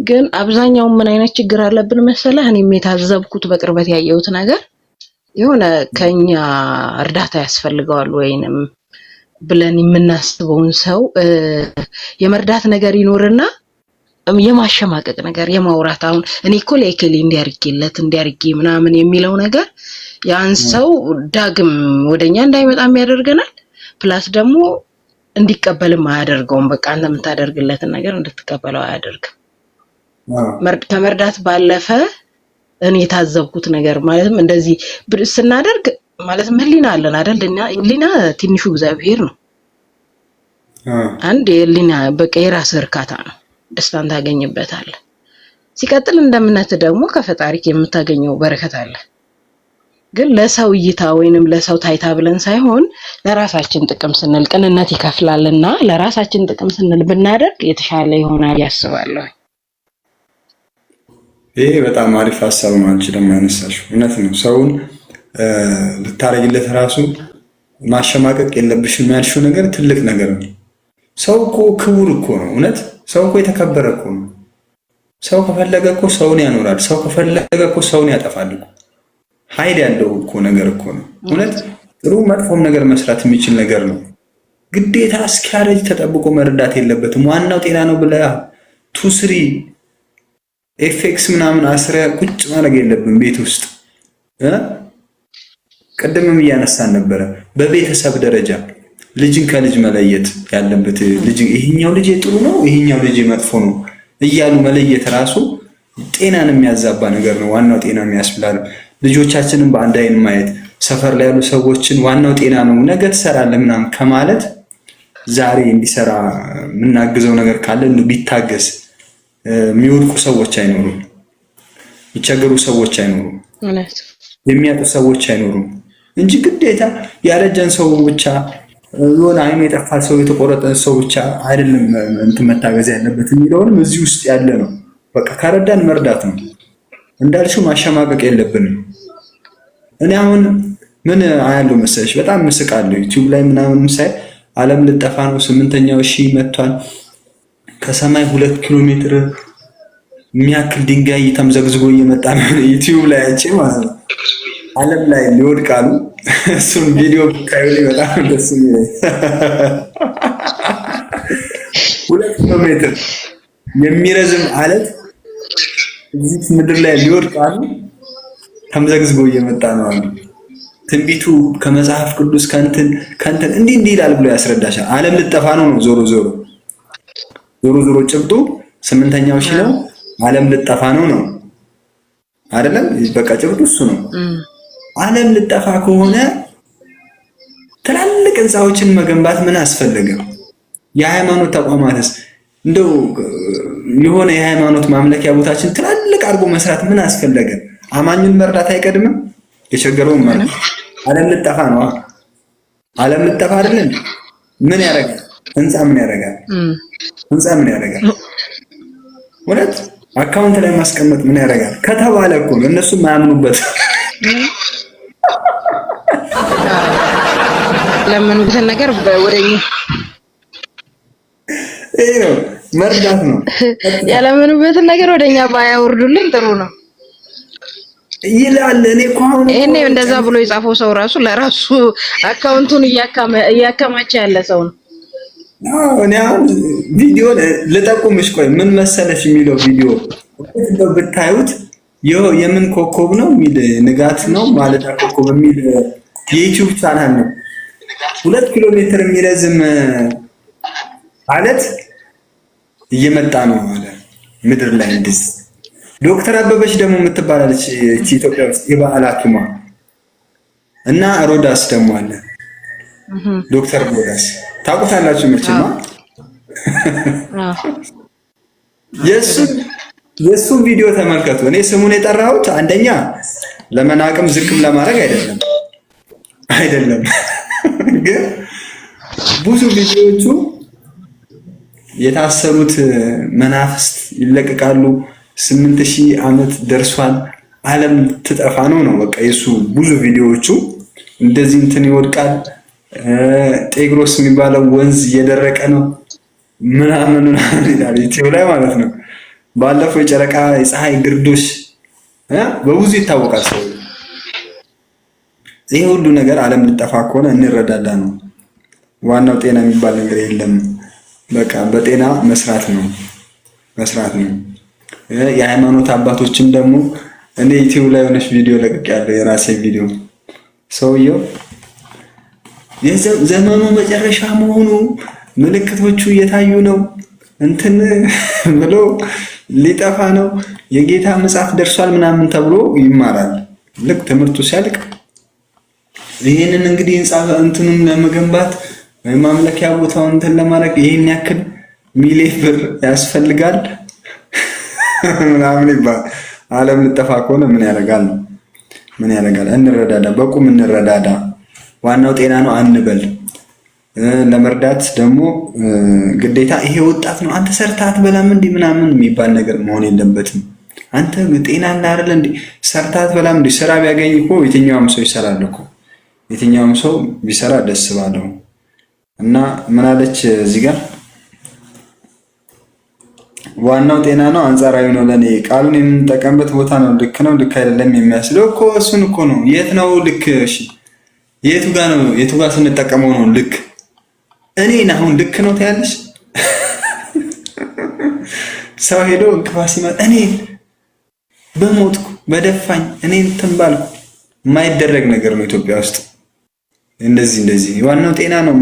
ግን አብዛኛው ምን አይነት ችግር አለብን መሰለህ? እኔም የታዘብኩት በቅርበት ያየሁት ነገር የሆነ ከኛ እርዳታ ያስፈልገዋል ወይንም ብለን የምናስበውን ሰው የመርዳት ነገር ይኖርና የማሸማቀቅ ነገር የማውራት አሁን እኔ እኮ ለእከሌ እንዲያርጌ ምናምን የሚለው ነገር ያን ሰው ዳግም ወደኛ እንዳይመጣም ያደርገናል። ፕላስ ደግሞ እንዲቀበልም አያደርገውም። በቃ አንተ የምታደርግለትን ነገር እንድትቀበለው አያደርግም። ከመርዳት ባለፈ እኔ የታዘብኩት ነገር ማለትም እንደዚህ ስናደርግ ማለትም ህሊና አለን አይደል? ህሊና ትንሹ እግዚአብሔር ነው። አንድ የህሊና በቃ የራስ እርካታ ነው። ደስታን ታገኝበታለህ። ሲቀጥል እንደምነት ደግሞ ከፈጣሪክ የምታገኘው በረከት አለ። ግን ለሰው እይታ ወይንም ለሰው ታይታ ብለን ሳይሆን ለራሳችን ጥቅም ስንል ቅንነት ይከፍላልና ለራሳችን ጥቅም ስንል ብናደርግ የተሻለ ይሆናል ያስባለሁ። ይሄ በጣም አሪፍ ሀሳብ ነው። አንቺ ደግሞ ያነሳሽው እውነት ነው። ሰውን ልታረግለት ራሱ ማሸማቀቅ የለብሽም ያልሽው ነገር ትልቅ ነገር ነው። ሰው እኮ ክቡር እኮ ነው። እውነት ሰው እኮ የተከበረ እኮ ነው። ሰው ከፈለገ እኮ ሰውን ያኖራል። ሰው ከፈለገ እኮ ሰውን ያጠፋል እኮ። ኃይል ያለው እኮ ነገር እኮ ነው። እውነት ጥሩ መጥፎም ነገር መስራት የሚችል ነገር ነው። ግዴታ እስኪያረጅ ተጠብቆ መረዳት የለበትም። ዋናው ጤና ነው ብለህ 2-3 ኤፌክስ ምናምን አስሪያ ቁጭ ማድረግ የለብን ቤት ውስጥ። ቅድምም እያነሳን ነበረ በቤተሰብ ደረጃ ልጅን ከልጅ መለየት ያለበት ልጅ ይሄኛው ልጅ ጥሩ ነው ይሄኛው ልጅ መጥፎ ነው እያሉ መለየት ራሱ ጤናን የሚያዛባ ነገር ነው። ዋናው ጤና የሚያስብላል። ልጆቻችንን በአንድ አይን ማየት፣ ሰፈር ላይ ያሉ ሰዎችን ዋናው ጤና ነው ነገ ትሰራለህ ምናምን ከማለት ዛሬ እንዲሰራ የምናግዘው ነገር ካለ ቢታገስ የሚወድቁ ሰዎች አይኖሩም፣ የሚቸገሩ ሰዎች አይኖሩም፣ የሚያጡ ሰዎች አይኖሩም እንጂ ግዴታ ያረጀን ሰው ብቻ የሆነ አይኑ የጠፋ ሰው የተቆረጠ ሰው ብቻ አይደለም እንትን መታገዝ ያለበት የሚለውንም እዚህ ውስጥ ያለ ነው። በቃ ካረዳን መርዳት ነው እንዳልሽው፣ ማሸማቀቅ የለብንም። እኔ አሁን ምን አያለው መሰለሽ በጣም ምስቃለሁ ዩቲዩብ ላይ ምናምን ሳይ ዓለም ልጠፋ ነው 8ኛው ሺህ መጥቷል። ከሰማይ 2 ኪሎ ሜትር የሚያክል ድንጋይ ተምዘግዝጎ እየመጣ ነው ዩቲዩብ ላይ አይቼ ማለት ነው። ዓለም ላይ ሊወድቃሉ። እሱም ቪዲዮ ካይሊ በጣም ደስ ይላል። 2 ኪሎ ሜትር የሚረዝም አለት እዚህ ምድር ላይ ሊወድቃሉ ተምዘግዝጎ እየመጣ ነው አሉ። ትንቢቱ ከመጽሐፍ ቅዱስ ከንትን እንዲህ ይላል ብሎ ያስረዳሻል። ዓለም ልጠፋ ነው ዞሮ ጭብጡ 8ኛው ሺህ ነው። ዓለም ልጠፋ ነው አይደለም? በቃ ጭብጡ እሱ ነው። ዓለም ልጠፋ ከሆነ ትላልቅ ህንፃዎችን መገንባት ምን አስፈለገ? የሃይማኖት ተቋማትስ እንደው የሆነ የሃይማኖት ማምለኪያ ቦታችን ትላልቅ አድርጎ መስራት ምን አስፈለገ? አማኙን መርዳት አይቀድምም? የቸገረውን መርዳት። ዓለም ልጠፋ ነው። ዓለም ልጠፋ አይደለም? ምን ያደርጋል? ህንፃ ምን ያደርጋል? እውነት አካውንት ላይ ማስቀመጥ ምን ያደርጋል ከተባለ እኮ ነው እነሱ ማያምኑበት። ለምኑትን ነገር ወደኛ ይሄ ነው መርዳት ነው። ያለምኑበትን ነገር ወደኛ ባያወርዱልን ጥሩ ነው ይላል። እኔ እኮ አሁን እኔ እንደዛ ብሎ የጻፈው ሰው ራሱ ለራሱ አካውንቱን እያከማቸ ያለ ሰው ነው። እኔ አሁን ቪዲዮ ልጠቁምሽ። ቆይ ምን መሰለሽ የሚለው ቪዲዮ ብታዩት የምን ኮከብ ነው የሚል ንጋት ነው ማለት ኮከብ የሚል የዩቲዩብ ቻናል ነው። 2 ኪሎ ሜትር የሚረዝም አለት እየመጣ ነው አለ ምድር ላይ እንደዚህ። ዶክተር አበበች ደግሞ የምትባላለች ኢትዮጵያ ውስጥ የባህል ሐኪሟ እና ሮዳስ ደግሞ አለ ዶክተር ሮዳስ ታውቁታላችሁ መቼም። የሱን ቪዲዮ ተመልከቱ። እኔ ስሙን የጠራሁት አንደኛ ለመናቅም ዝቅም ለማድረግ አይደለም ግን ብዙ ቪዲዮዎቹ የታሰሩት መናፍስት ይለቀቃሉ። 8000 ዓመት ደርሷል ዓለም ትጠፋ ነው በቃ የሱ ብዙ ቪዲዮዎቹ እንደዚህ እንትን ይወድቃል። ጤግሮስ የሚባለው ወንዝ እየደረቀ ነው ምናምን ይላል ዩቲዩብ ላይ ማለት ነው። ባለፈው የጨረቃ የፀሐይ ግርዶሽ በብዙ ይታወቃል ሰው። ይሄ ሁሉ ነገር ዓለም ልጠፋ ከሆነ እንረዳዳ ነው። ዋናው ጤና የሚባል ነገር የለም። በቃ በጤና መስራት ነው። የሃይማኖት አባቶችም ደግሞ እኔ ዩቲዩብ ላይ ሆነሽ ቪዲዮ ለቅቄያለሁ፣ የራሴ ቪዲዮ። ሰውየው የዘመኑ መጨረሻ መሆኑ ምልክቶቹ እየታዩ ነው እንትን ብሎ ሊጠፋ ነው የጌታ መጽሐፍ ደርሷል ምናምን ተብሎ ይማራል። ልክ ትምህርቱ ሲያልቅ ይሄንን እንግዲህ ህንጻ እንትኑን ለመገንባት ወይ ማምለኪያ ቦታውን እንትን ለማድረግ ይሄን ያክል ሚሊዮን ብር ያስፈልጋል ምናምን ይባላል። ዓለም ልጠፋ ከሆነ ምን ያደርጋል? እንረዳዳ፣ በቁም እንረዳዳ። ዋናው ጤና ነው አንበል። ለመርዳት ደግሞ ግዴታ ይሄ ወጣት ነው አንተ ሰርተህ አትበላም እንዴ ምናምን የሚባል ነገር መሆን የለበትም። አንተ ጤና አለ አይደል እንዴ ሰርተህ አትበላም እንዴ? ስራ ቢያገኝ እኮ የትኛውም ሰው ይሰራል እኮ። የትኛውም ሰው ቢሰራ ደስ ባለው እና ምን አለች እዚህ ጋር ዋናው ጤና ነው አንጻራዊ ነው ለኔ ቃሉን የምንጠቀምበት ቦታ ነው። ልክ ነው ልክ አይደለም የሚያስለው እኮ እሱን እኮ ነው። የት ነው ልክ? እሺ የቱ ጋር ስንጠቀመው ነው ልክ? እኔን አሁን ልክ ነው ታያለሽ? ሰው ሄዶ እንቅፋት ሲመጣ እኔን በሞትኩ በደፋኝ እኔን ተንባልኩ የማይደረግ ነገር ነው ኢትዮጵያ ውስጥ። እንደዚህ ዋናው ጤና ነው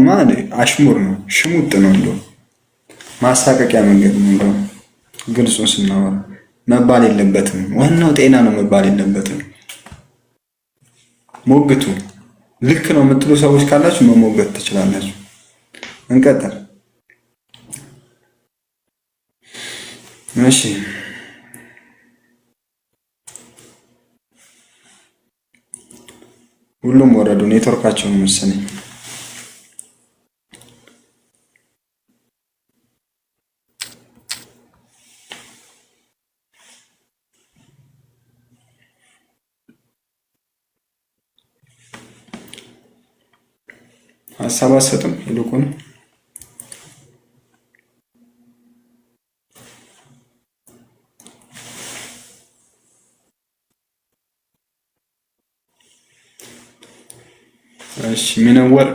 አሽሙር ነው፣ ሽሙጥ ነው፣ እንደው ማሳቀቂያ መንገድ ነው። እንደው ግልጹን ስናወራ መባል የለበትም። ዋናው ጤና ነው መባል የለበትም። ሞግቱ። ልክ ነው የምትሉ ሰዎች ካላችሁ መሞገት ትችላላችሁ። እንቀጥል። እሺ ሁሉም ወረዱ። ኔትወርካቸውን መሰለኝ። ሀሳብ አትሰጥም ይልቁን እሺ ምንወር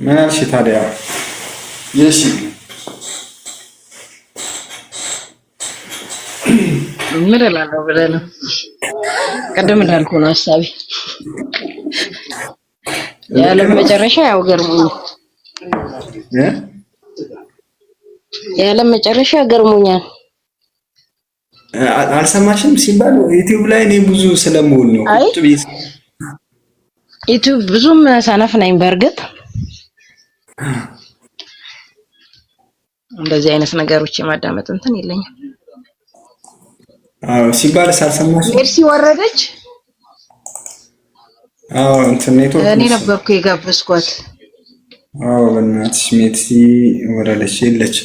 ምን አልሽ ታዲያ? እሺ ምን እላለሁ ብለህ ነው? ቀደም እንዳልኩህ ነው ሀሳቤ። የዓለም መጨረሻ ያው ገርሞኛል። የዓለም መጨረሻ ገርሞኛል። አልሰማሽም ሲባል ዩቲዩብ ላይ እኔ ብዙ ስለምውል ነው ቁጭ ብዬ ዩቲዩብ ብዙም ሰነፍ ነኝ በእርግጥ እንደዚህ አይነት ነገሮች የማዳመጥ እንትን የለኝም። ሲባል ሳልሰማሽ ሜርሲ ወረደች። እንትን ኔትወርክ እኔ ነበርኩ የጋበዝኳት። በእናትሽ ሜርሲ ወረደች የለች።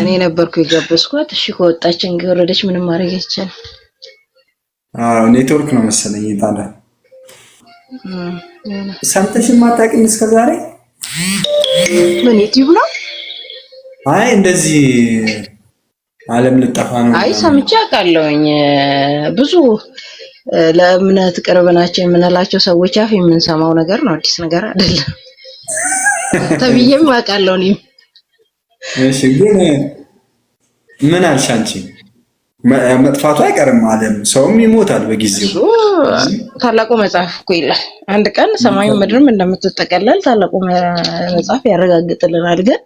እኔ ነበርኩ የጋበዝኳት። እሺ ከወጣች እንግዲህ ወረደች፣ ምንም ማድረግ አይቻልም። ኔትወርክ ነው መሰለኝ ታዲያ። ሰምተሽም አታውቂም እስከዛሬ? ምን ዩቲዩብ ነው? አይ እንደዚህ ዓለም ልጠፋ ነው። አይ ሰምቼ አውቃለሁኝ። ብዙ ለእምነት ቅርብ ናቸው የምንላቸው ሰዎች አፍ የምንሰማው ነገር ነው። አዲስ ነገር አይደለም ተብዬም አውቃለሁ እኔም። እሺ ግን ምን አልሽ አንቺ? መጥፋቱ አይቀርም ዓለም ሰውም ይሞታል በጊዜው። ታላቁ መጽሐፍ እኮ ይላል አንድ ቀን ሰማዩን ምድርም እንደምትጠቀለል ታላቁ መጽሐፍ ያረጋግጥልናል። ግን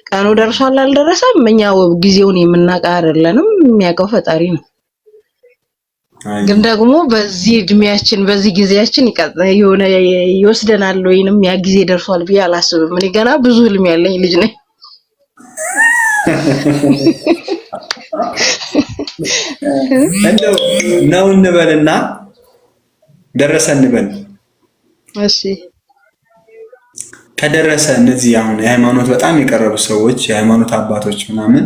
ቀኑ ደርሷል አልደረሰም እኛ ጊዜውን የምናውቅ አይደለንም፣ የሚያውቀው ፈጣሪ ነው። ግን ደግሞ በዚህ እድሜያችን በዚህ ጊዜያችን የሆነ ይወስደናል ወይንም ያ ጊዜ ደርሷል ብዬ አላስብም። እኔ ገና ብዙ ህልም ያለኝ ልጅ ነኝ። እንደው ነው እንበልና ደረሰ እንበል። እሺ ከደረሰ እነዚህ አሁን የሃይማኖት በጣም የቀረቡ ሰዎች የሃይማኖት አባቶች ምናምን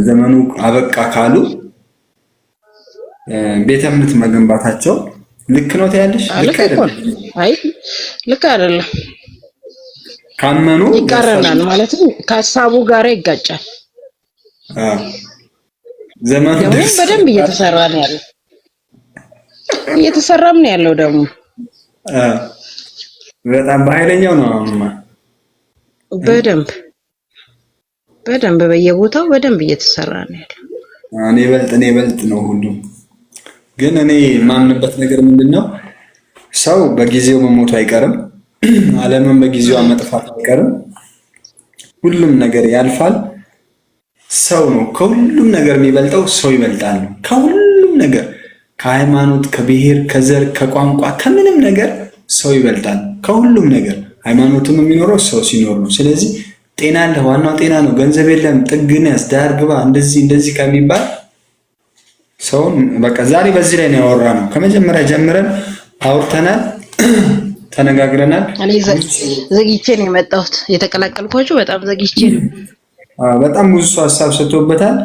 ዘመኑ አበቃ ካሉ ቤተ እምነት መገንባታቸው ልክ ነው ታያለሽ? ልክ አይደለም። አይ ልክ አይደለም። ካመኑ ይቃረናል ማለት ነው። ከሀሳቡ ጋር ይጋጫል። ዘመኑ ደግሞ በደንብ እየተሰራ ነው ያለው። እየተሰራም ነው ያለው ደግሞ በጣም በኃይለኛው ነው። አሁንማ በደንብ በየቦታው በደንብ እየተሰራ ነው ያለው። እኔ በልጥ ነው ሁሉም። ግን እኔ የማምንበት ነገር ምንድነው? ሰው በጊዜው መሞቱ አይቀርም። ዓለምን በጊዜው መጥፋት አይቀርም። ሁሉም ነገር ያልፋል። ሰው ነው ከሁሉም ነገር የሚበልጠው። ሰው ይበልጣል ከሁሉም ነገር፣ ከሃይማኖት፣ ከብሔር፣ ከዘር፣ ከቋንቋ፣ ከምንም ነገር ሰው ይበልጣል ከሁሉም ነገር። ሃይማኖቱም የሚኖረው ሰው ሲኖር ነው። ስለዚህ ጤና አለ፣ ዋናው ጤና ነው። ገንዘብ የለም ጥግነስ ዳር ግባ እንደዚህ ከሚባል ሰውን በቃ ዛሬ በዚህ ላይ ነው ያወራነው። ከመጀመሪያ ጀምረን አውርተናል፣ ተነጋግረናል። እኔ ዘግይቼ ነው የመጣሁት። የተቀላቀልኳችሁ በጣም ዘግይቼ ነው። በጣም ብዙ ሰው ሀሳብ ሰጥቶበታል።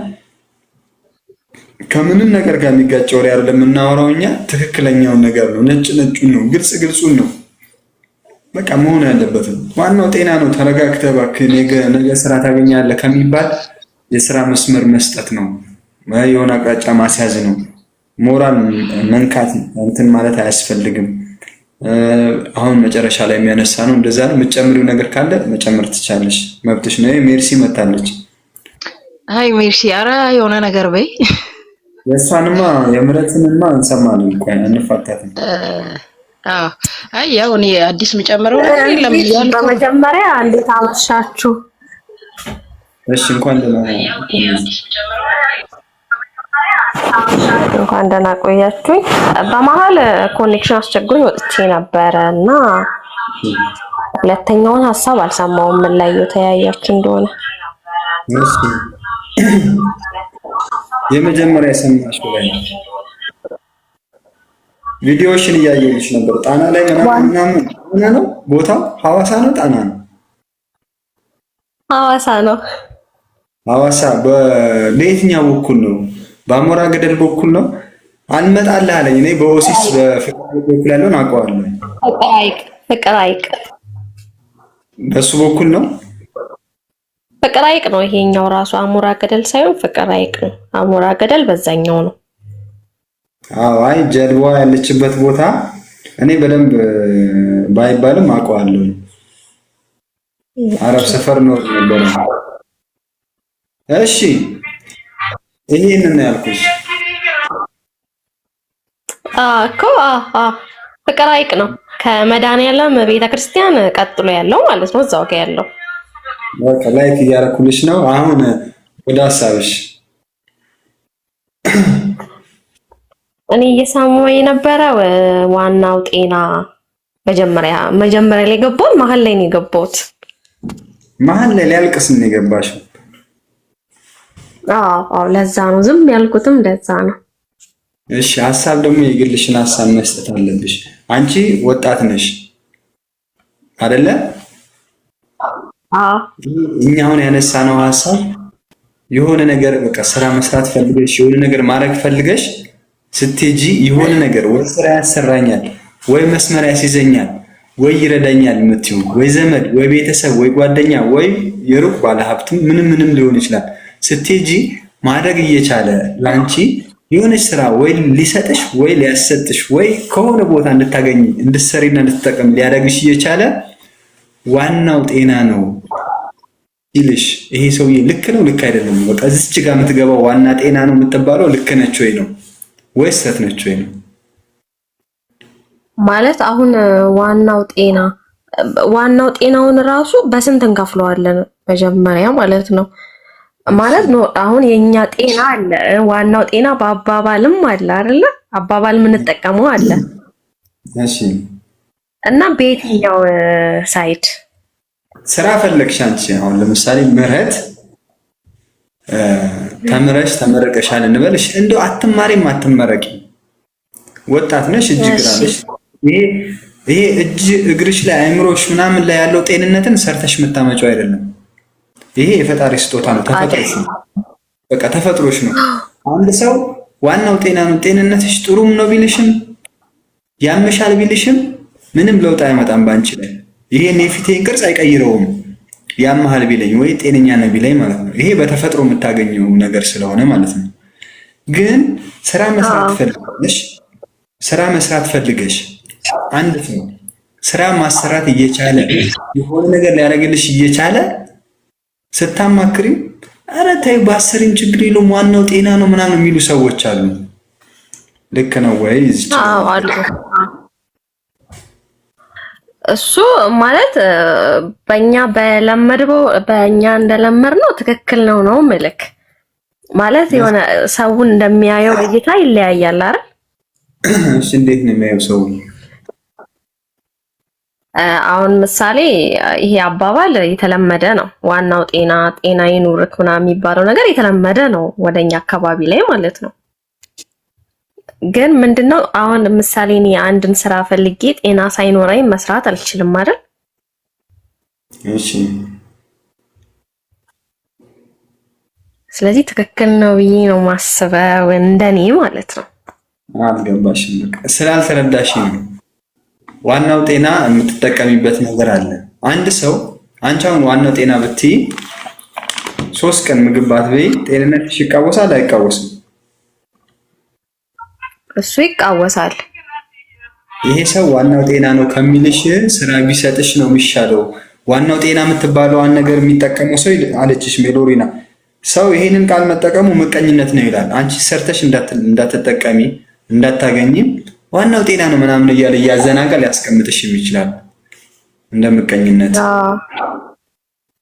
ከምንም ነገር ጋር የሚጋጭ ወሬ አይደለም የምናወራው እኛ። ትክክለኛውን ነገር ነው፣ ነጭ ነጩን ነው፣ ግልጹን ነው በቃ መሆን ያለበት። ዋናው ጤና ነው። ተረጋግተህ እባክህ ነገ ስራ ታገኛለህ ከሚባል የስራ መስመር መስጠት ነው፣ የሆነ አቅጣጫ ማስያዝ ነው። ሞራል መንካት እንትን ማለት አያስፈልግም። አሁን መጨረሻ ላይ የሚያነሳ ነው እንደዛ ነው። የምትጨምሪው ነገር ካለ መጨመር ትቻለሽ፣ መብትሽ ነው። ሜርሲ መታለች። አይ ሜርሲ፣ ኧረ የሆነ ነገር በይ። የእሷንማ የምረትንማ እንሰማለን። ቆይ እንፋታለን። አይ ያው እኔ አዲስ የምጨምረው ነገር የለም እያልኩ በመጀመሪያ እንዴት አመሻችሁ? እሺ እንኳን ደህና ቆያችሁኝ። በመሀል ኮኔክሽን አስቸግሮኝ ወጥቼ ነበረ እና ሁለተኛውን ሀሳብ አልሰማውም። ምን ላይ ተያያችሁ እንደሆነ? እሺ የመጀመሪያ የሰማሽው ላይ ቪዲዮሽን እያየሁልሽ ነበር። ጣና ላይ ምናምን ነው ቦታው? ሐዋሳ ነው ጣና ነው? ሐዋሳ ነው። ሐዋሳ በየትኛው በኩል ነው? በአሞራ ገደል በኩል ነው። አልመጣልህ አለኝ። እኔ በኦሲስ በፍቅር በኩል ያለውን አውቀዋለሁ። ፍቅር ሐይቅ በሱ በኩል ነው። ፍቅር ሐይቅ ነው ይሄኛው ራሱ። አሞራ ገደል ሳይሆን ፍቅር ሐይቅ ነው። አሞራ ገደል በዛኛው ነው። አዎ አይ ጀልባዋ ያለችበት ቦታ እኔ በደንብ ባይባልም አውቀዋለሁ። አረብ ሰፈር ነው ነበር። እሺ ይሄንን ያልኩሽ እኮ ፍቅር ሐይቅ ነው። ከመድኃኒዓለም ቤተክርስቲያን ቀጥሎ ያለው ማለት ነው። እዛው ጋር ያለው በቃ ላይክ እያደረኩልሽ ነው። አሁን ወደ ሐሳብሽ። እኔ እየሰማሁ የነበረው ዋናው ጤና መጀመሪያ ላይ ገባው፣ መሀል ላይ ነው የገባሁት። መሀል ላይ ሊያልቅስ ነው የገባሽው? አዎ ለዛ ነው ዝም ያልኩትም ለዛ ነው። እሺ ሐሳብ ደግሞ የግልሽን ሐሳብ መስጠት አለብሽ። አንቺ ወጣት ነሽ አይደለ? እኛ አሁን ያነሳነው ሐሳብ የሆነ ነገር በቃ ስራ መስራት ፈልገሽ የሆነ ነገር ማድረግ ፈልገሽ ስትሄጂ የሆነ ነገር ወይ ስራ ያሰራኛል ወይ መስመር ያስይዘኛል ወይ ይረዳኛል የምትይው ወይ ዘመድ ወይ ቤተሰብ ወይ ጓደኛ ወይ የሩቅ ባለሀብትም ምንም ሊሆን ይችላል። ስትሄጂ ማድረግ እየቻለ ላንቺ የሆነ ስራ ወይ ሊሰጥሽ ወይ ሊያሰጥሽ ወይ ከሆነ ቦታ እንድታገኝ እንድትሰሪና እንድትጠቀም ሊያደርግሽ እየቻለ ዋናው ጤና ነው። ይልሽ ይሄ ሰውዬ ልክ ነው ልክ አይደለም፣ በቃ እዚች ጋር የምትገባው ዋና ጤና ነው የምትባለው ልክ ነች ወይ ነው ወይስ ስህተት ነች ወይ ነው ማለት? አሁን ዋናው ጤናውን ራሱ በስንት እንከፍለዋለን መጀመሪያ ማለት ነው። ማለት ነው አሁን የኛ ጤና አለ፣ ዋናው ጤና በአባባልም አለ አይደለ? አባባል የምንጠቀመው አለ። እሺ እና በየትኛው ሳይድ ስራ ፈለግሽ አንቺ? አሁን ለምሳሌ ምህረት ተመረቀሻል እንበልሽ፣ እንደው አትማሪም አትመረቂ፣ ወጣት ነሽ፣ እጅ ግራለሽ። ይሄ እጅ እግርሽ ላይ አይምሮሽ ምናምን ላይ ያለው ጤንነትን ሰርተሽ የምታመጪው አይደለም። ይሄ የፈጣሪ ስጦታ ነው፣ ተፈጥሮሽ ነው። በቃ ተፈጥሮሽ ነው። አንድ ሰው ዋናው ጤና ነው፣ ጤንነትሽ ጥሩም ነው ቢልሽም ያምሻል ቢልሽም ምንም ለውጥ አይመጣም ባንቺ ላይ። ይሄን የፊቴን ቅርጽ አይቀይረውም ያምሃል ቢለኝ ወይ ጤነኛ ነው ቢለኝ ማለት ነው። ይሄ በተፈጥሮ የምታገኘው ነገር ስለሆነ ማለት ነው። ግን ስራ መስራት ፈልገሽ አንድ ሰው ስራ ማሰራት እየቻለ የሆነ ነገር ሊያደርግልሽ እየቻለ ስታማክሪ ኧረ ተይ ባሰሪም ችግር የለውም ዋናው ጤና ነው ምናምን የሚሉ ሰዎች አሉ። ልክ ነው ወይ? አሉ። እሱ ማለት በእኛ እንደለመድነው ትክክል ነው ምልክ ማለት የሆነ ሰውን እንደሚያየው እይታ ይለያያል አይደል? እሺ እንዴት ነው የሚያየው ሰው? አሁን ምሳሌ ይሄ አባባል የተለመደ ነው። ዋናው ጤና ይኑርክ ምናምን የሚባለው ነገር የተለመደ ነው ወደኛ አካባቢ ላይ ማለት ነው። ግን ምንድነው አሁን ምሳሌ እኔ አንድን ስራ ፈልጌ ጤና ሳይኖረኝ መስራት አልችልም አይደል? እሺ ስለዚህ ትክክል ነው ብዬ ነው ማስበው እንደኔ ማለት ነው። አልገባሽም። በቃ ስላልተረዳሽኝ ነው። ዋናው ጤና የምትጠቀሚበት ነገር አለ። አንድ ሰው አንቺ አሁን ዋናው ጤና ብትይ 3 ቀን ምግብ ባትበይ ጤንነትሽ ይቃወሳል አይቃወስም? እሱ ይቃወሳል። ይሄ ሰው ዋናው ጤና ነው ከሚልሽ ስራ ቢሰጥሽ ነው የሚሻለው። ዋናው ጤና የምትባለዋን ነገር የሚጠቀመው ሰው አለችሽ ሜሎሪና። ሰው ይሄንን ቃል መጠቀሙ ምቀኝነት ነው ይላል። አንቺ ሰርተሽ እንዳትጠቀሚ እንዳታገኝ ዋናው ጤና ነው ምናምን እያለ እያዘናጋ ሊያስቀምጥሽ ይችላል እንደ ምቀኝነት።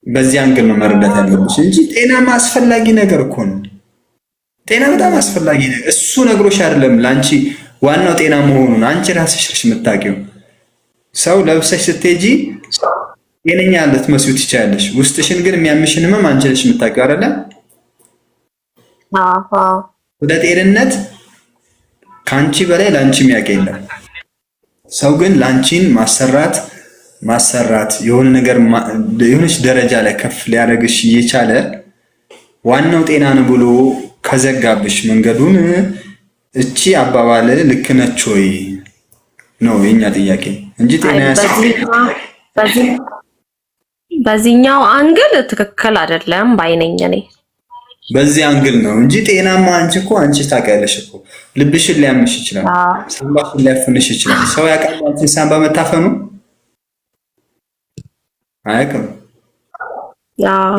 በዚህ አንግል ነው መረዳት ያለብሽ እንጂ ጤናማ አስፈላጊ ነገር እኮ ነው። ጤና በጣም አስፈላጊ ነገር እሱ ነግሮሽ አይደለም ላንቺ ዋናው ጤና መሆኑን አንቺ ራስሽ ነሽ የምታውቂው። ሰው ለብሰሽ ስትሄጂ ጤነኛ ልትመስዪ ትችያለሽ፣ ውስጥሽን ግን የሚያምሽን ህመም አንቺ ነሽ የምታውቂው አይደለ? ወደ ጤንነት ከአንቺ በላይ ላንቺ የሚያውቅ የለም። ሰው ግን ላንቺን ማሰራት የሆነ ነገር የሆነች ደረጃ ላይ ከፍ ሊያደርግሽ እየቻለ ዋናው ጤና ነው ብሎ ከዘጋብሽ መንገዱን እቺ አባባል ልክ ነች ወይ ነው የኛ ጥያቄ እንጂ ጤና በዚህኛው አንግል ትክክል አይደለም ባይነኝ እኔ። በዚህ አንግል ነው እንጂ ጤናማ አንቺ ታውቂያለሽ እኮ ልብሽን ሊያምሽ ይችላል፣ ሳምባሽን ሊያፍንሽ ይችላል። ሰው ያውቃል አንቺን ሳምባ መታፈኑ አያውቅም።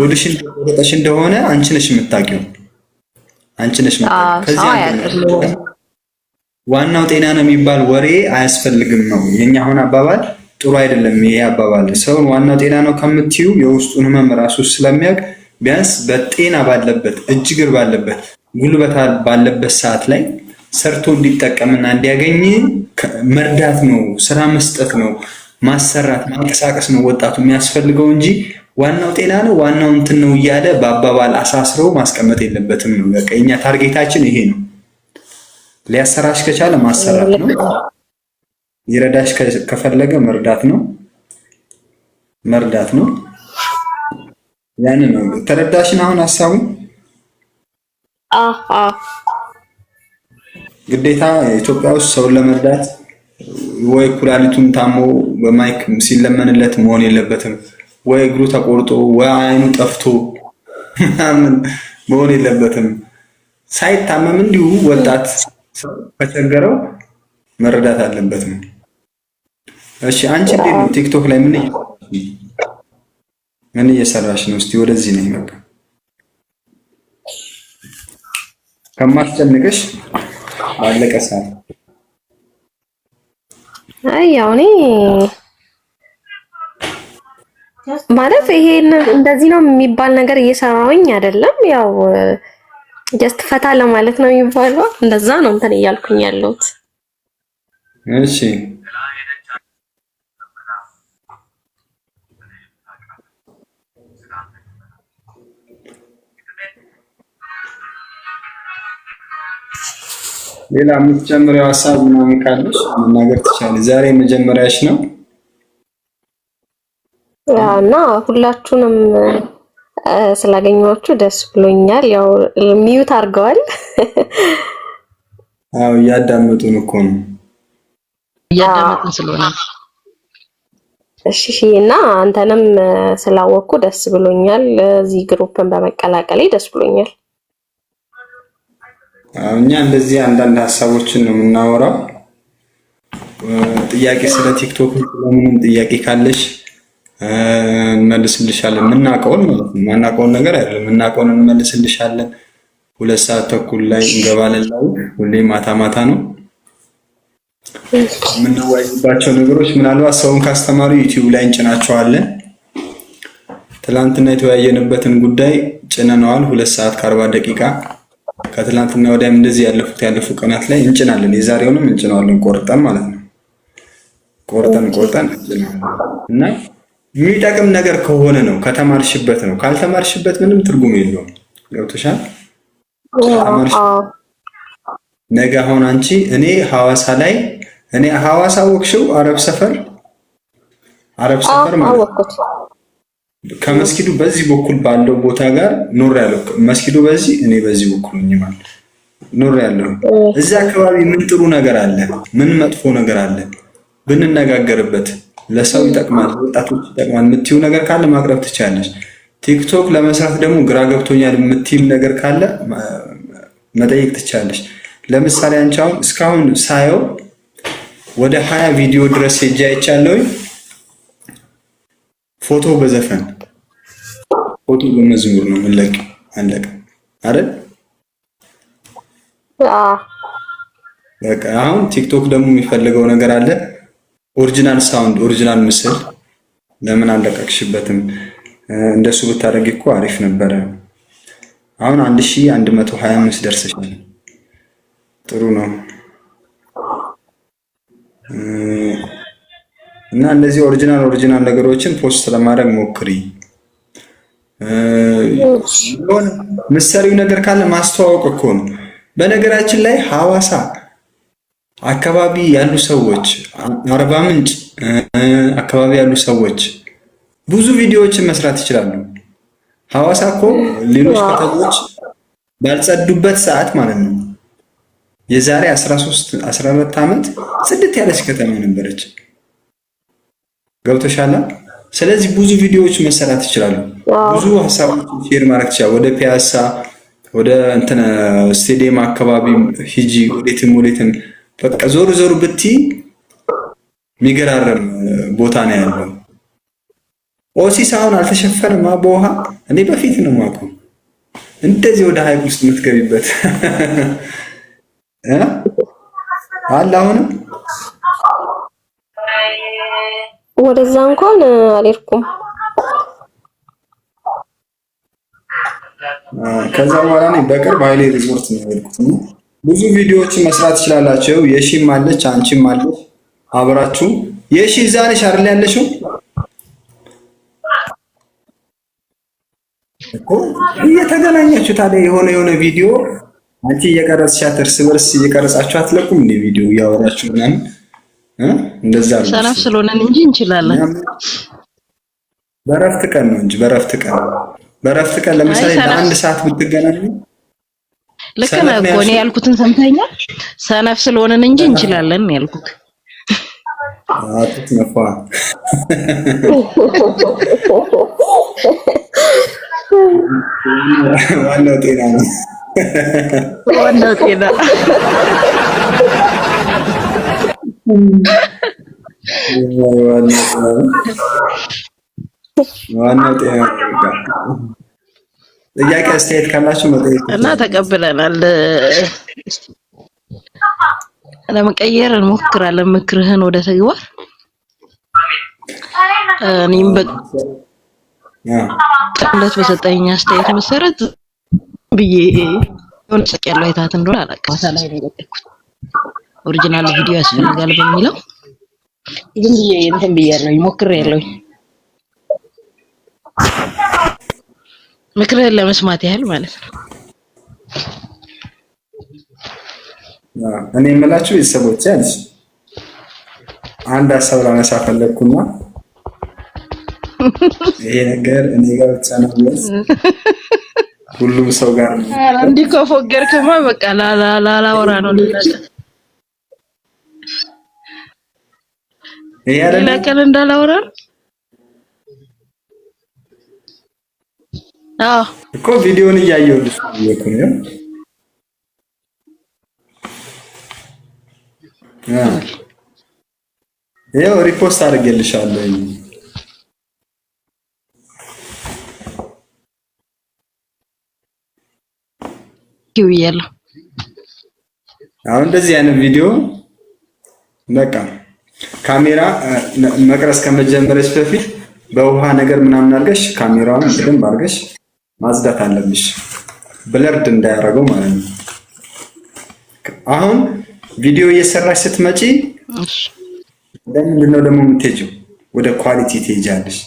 ወድሽን ወደሽ እንደሆነ አንቺ ነሽ የምታውቂው፣ አንቺ ነሽ የምታውቂው። ዋናው ጤና ነው የሚባል ወሬ አያስፈልግም ነው የኛ አሁን አባባል ጥሩ አይደለም። ይሄ አባባል ሰውን ዋናው ጤና ነው ከምትዩ የውስጡን ህመም ራሱ ስለሚያውቅ ቢያንስ በጤና ባለበት እጅግር ባለበት ጉልበት ባለበት ሰዓት ላይ ሰርቶ እንዲጠቀምና እንዲያገኝ መርዳት ነው፣ ስራ መስጠት ነው፣ ማሰራት ማንቀሳቀስ ነው ወጣቱ የሚያስፈልገው እንጂ ዋናው ጤና ነው ዋናው እንትን ነው እያለ በአባባል አሳስረው ማስቀመጥ የለበትም ነው። በቃ የኛ ታርጌታችን ይሄ ነው። ሊያሰራሽ ከቻለ ማሰራት ነው፣ ይረዳሽ ከፈለገ መርዳት ነው። ያን ነው። ተረዳሽን? አሁን ሐሳቡ ግዴታ ኢትዮጵያ ውስጥ ሰውን ለመርዳት ወይ ኩላሊቱን ታሞ በማይክ ሲለመንለት መሆን የለበትም፣ ወይ እግሩ ተቆርጦ ወይ አይኑ ጠፍቶ ምናምን መሆን የለበትም። ሳይታመም እንዲሁ ወጣት ከቸገረው መረዳት አለበት ነው። እሺ አንቺ እንዴት ነው ቲክቶክ ላይ ምን ምን እየሰራሽ ነው? እስቲ ወደዚህ ነኝ። በቃ ከማስጨንቅሽ ባለቀ ሰዓት። አይ ያው እኔ ማለት ይሄን እንደዚህ ነው የሚባል ነገር እየሰራሁኝ አይደለም። ያው ጀስት ፈታ ለማለት ነው የሚባለው። እንደዛ ነው እንትን እያልኩኝ ያለሁት። እሺ ሌላ የምትጨምሪው ሀሳብ ምናምን ካለሽ መናገር ትችላለሽ። ዛሬ መጀመሪያሽ ነው እና ሁላችሁንም ስላገኘኋችሁ ደስ ብሎኛል። ያው ሚዩት አድርገዋል። አዎ እያዳመጡን እኮ ነው። እያዳመጥን ስለሆነ እሺ እና አንተንም ስላወቅኩ ደስ ብሎኛል። እዚህ ግሩፕን በመቀላቀሌ ደስ ብሎኛል። እኛ እንደዚህ አንዳንድ ሀሳቦችን ነው የምናወራው። ጥያቄ ስለ ቲክቶክ ምንም ጥያቄ ካለሽ እንመልስልሻለን። የምናውቀውን ማለት ነው፣ የማናውቀውን ነገር አይደለም። የምናውቀውን እንመልስልሻለን። 2 ሰዓት ተኩል ላይ እንገባለን። ሁሌ ማታ ማታ ነው የምንወያይባቸው ነገሮች። ምናልባት ሰውን ካስተማሩ ዩቲዩብ ላይ እንጭናቸዋለን። ትላንትና የተወያየንበትን ጉዳይ ጭነነዋል። 2 ሰዓት ከ40 ደቂቃ ከትላንትና ወዲያም እንደዚህ ያለፉ ቀናት ላይ እንጭናለን። የዛሬውንም እንጭነዋለን፣ ቆርጠን ማለት ነው። ቆርጠን እንጭነዋለን እና የሚጠቅም ነገር ከሆነ ነው፣ ከተማርሽበት ነው። ካልተማርሽበት ምንም ትርጉም የለውም። ገብቶሻል? ነገ አሁን አንቺ እኔ ሐዋሳ ወቅሽው አረብ ሰፈር ማለት ከመስጊዱ በዚህ በኩል ባለው ቦታ ጋር ኖር ያለው መስጊዱ በዚህ እኔ በዚህ በኩል ነኝ ማለት ኖር ያለው። እዚህ አካባቢ ምን ጥሩ ነገር አለ? ምን መጥፎ ነገር አለ? ብንነጋገርበት ለሰው ይጠቅማል፣ ወጣቶች ይጠቅማል የምትይው ነገር ካለ ማቅረብ ትችላለሽ። ቲክቶክ ለመስራት ደግሞ ግራ ገብቶኛል የምትይው ነገር ካለ መጠየቅ ትችላለሽ። ለምሳሌ አንቺ አሁን እስካሁን ሳየው ወደ 20 ቪዲዮ ድረስ ሄጄ አይቻለሁ። ፎቶ በዘፈን ፎቶ በመዝሙር ነው የምንለቅ። አለቀ አይደል? በቃ አሁን ቲክቶክ ደግሞ የሚፈልገው ነገር አለ። ኦሪጂናል ሳውንድ፣ ኦሪጂናል ምስል ለምን አለቀቅሽበትም? እንደሱ ብታደርጊ እኮ አሪፍ ነበረ። አሁን 1125 ደርሰሻል። ጥሩ ነው። እና እንደዚህ ኦሪጂናል ነገሮችን ፖስት ለማድረግ ሞክሪ። ምሳሌው ነገር ካለ ማስተዋወቅ እኮ ነው። በነገራችን ላይ ሐዋሳ አካባቢ ያሉ ሰዎች፣ አርባ ምንጭ አካባቢ ያሉ ሰዎች ብዙ ቪዲዮዎችን መስራት ይችላሉ። ሐዋሳ እኮ ሌሎች ከተሞች ባልጸዱበት ሰዓት ማለት ነው የዛሬ 13-14 ዓመት ጽድት ያለች ከተማ ነበረች። ገብቶሻል? ስለዚህ ብዙ ቪዲዮዎች መሰራት ይችላሉ። ብዙ ሀሳቦችን ሼር ማድረግ ይችላል። ወደ ፒያሳ ወደ እንትን ስቴዲየም አካባቢ ሂጂ፣ ወዴትም በቃ ዞር ብቲ የሚገራረም ቦታ ነው ያለው። ኦሲስ አሁን አልተሸፈነም በውሃ። እኔ በፊት ነው የማውቀው እንደዚህ ወደ ሀይቅ ውስጥ የምትገቢበት አለ። አሁንም ወደዛ እንኳን አልሄድኩም። ከዛ በኋላ እኔ በቅርብ ኃይሌ ሪዞርት ነው የሄድኩት። ብዙ ቪዲዮዎችን መስራት ትችላላችሁ። የሺም አለች አንቺም አለች አብራችሁ። የሺ እዛ ነሽ አይደል ያለሽው እኮ እየተገናኛችሁ ታዲያ የሆነ ቪዲዮ አንቺ እየቀረጽሻት እርስ በርስ እየቀረጻችሁ አትለቁም እንደ ቪዲዮ እያወራችሁ ምናምን እንደዛ ነው። ሰነፍ ስለሆነን እንጂ እንችላለን። በረፍት ቀን ነው እንጂ በረፍት ቀን ለምሳሌ ለአንድ ሰዓት ብትገናኙ ልክ ነህ እኮ እኔ ያልኩትን ሰምተኛል። ሰነፍ ስለሆነን እንጂ እንችላለን ያልኩት። አትነፋ ዋናው ጤና ነው። ዋናው ጤና ዋናው ጤና ጋር ጥያቄ አስተያየት ካላችሁ መጠየቅ እና ተቀብለናል። ለመቀየር እንሞክራለን ምክርህን ወደ ተግባር። እኔም በጥለት በሰጠኝ አስተያየት መሰረት ብዬ የሆነ ሰቅ ያለው አይታት እንደሆነ አላውቅም። ላይ ነው የለቀኩት ኦሪጂናል ቪዲዮ ያስፈልጋል በሚለው ግን ብዬ እንትን ብያለሁ ሞክሬያለሁ። ምክርህን ለመስማት ያህል ማለት ነው። እኔ የምላችሁ ቤተሰቦች አለች አንድ ሀሳብ ላነሳ ፈለግኩና ይሄ ነገር እኔ ጋር ብቻ ነው ወይስ ሁሉም ሰው ጋር ነው? እንዲህ ከፎገርክማ በቃ ላላወራ ነው ሊላለ ይሄ አይደል ለከን እንዳላወራ እኮ ቪዲዮውን እያየሁልሽ ነው። ይኸው ሪፖስት አድርጌልሻለሁ። ይውያለሁ አሁን እንደዚህ አይነት ቪዲዮ በቃ ካሜራ መቅረጽ ከመጀመርሽ በፊት በውሃ ነገር ምናምን አድርገሽ ካሜራውን በደንብ አድርገሽ ማጽዳት አለብሽ፣ ብለርድ እንዳያደርገው ማለት ነው። አሁን ቪዲዮ እየሰራሽ ስትመጪ ለምንድን ነው ደግሞ የምትሄጂው? ወደ ኳሊቲ ትሄጃለሽ፣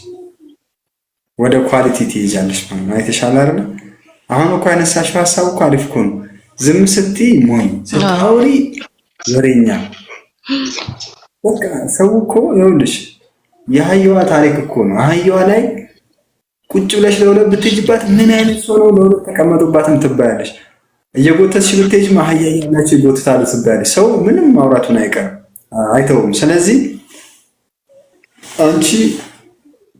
ወደ ኳሊቲ ትሄጃለሽ ማለት ነው። አይተሻል አይደል? አሁን እኮ ያነሳሽው ሀሳብ እኮ አሪፍ እኮ ነው። ዝም ስትይ ሞኝ፣ ስታወሪ ወሬኛ። በቃ ሰው እኮ ይኸውልሽ የአህያዋ ታሪክ እኮ ነው። አህያዋ ላይ ቁጭ ብለሽ ለሁለት ብትሄጂባት ምን አይነት ሰው ነው ለሁለት ተቀመጡባትም ትባያለሽ። እየጎተትሽ ብትሄጂ አህያ ያላችሁ ይጎትታሉ ትባያለሽ። ሰው ምንም ማውራቱን አይተውም። ስለዚህ አንቺ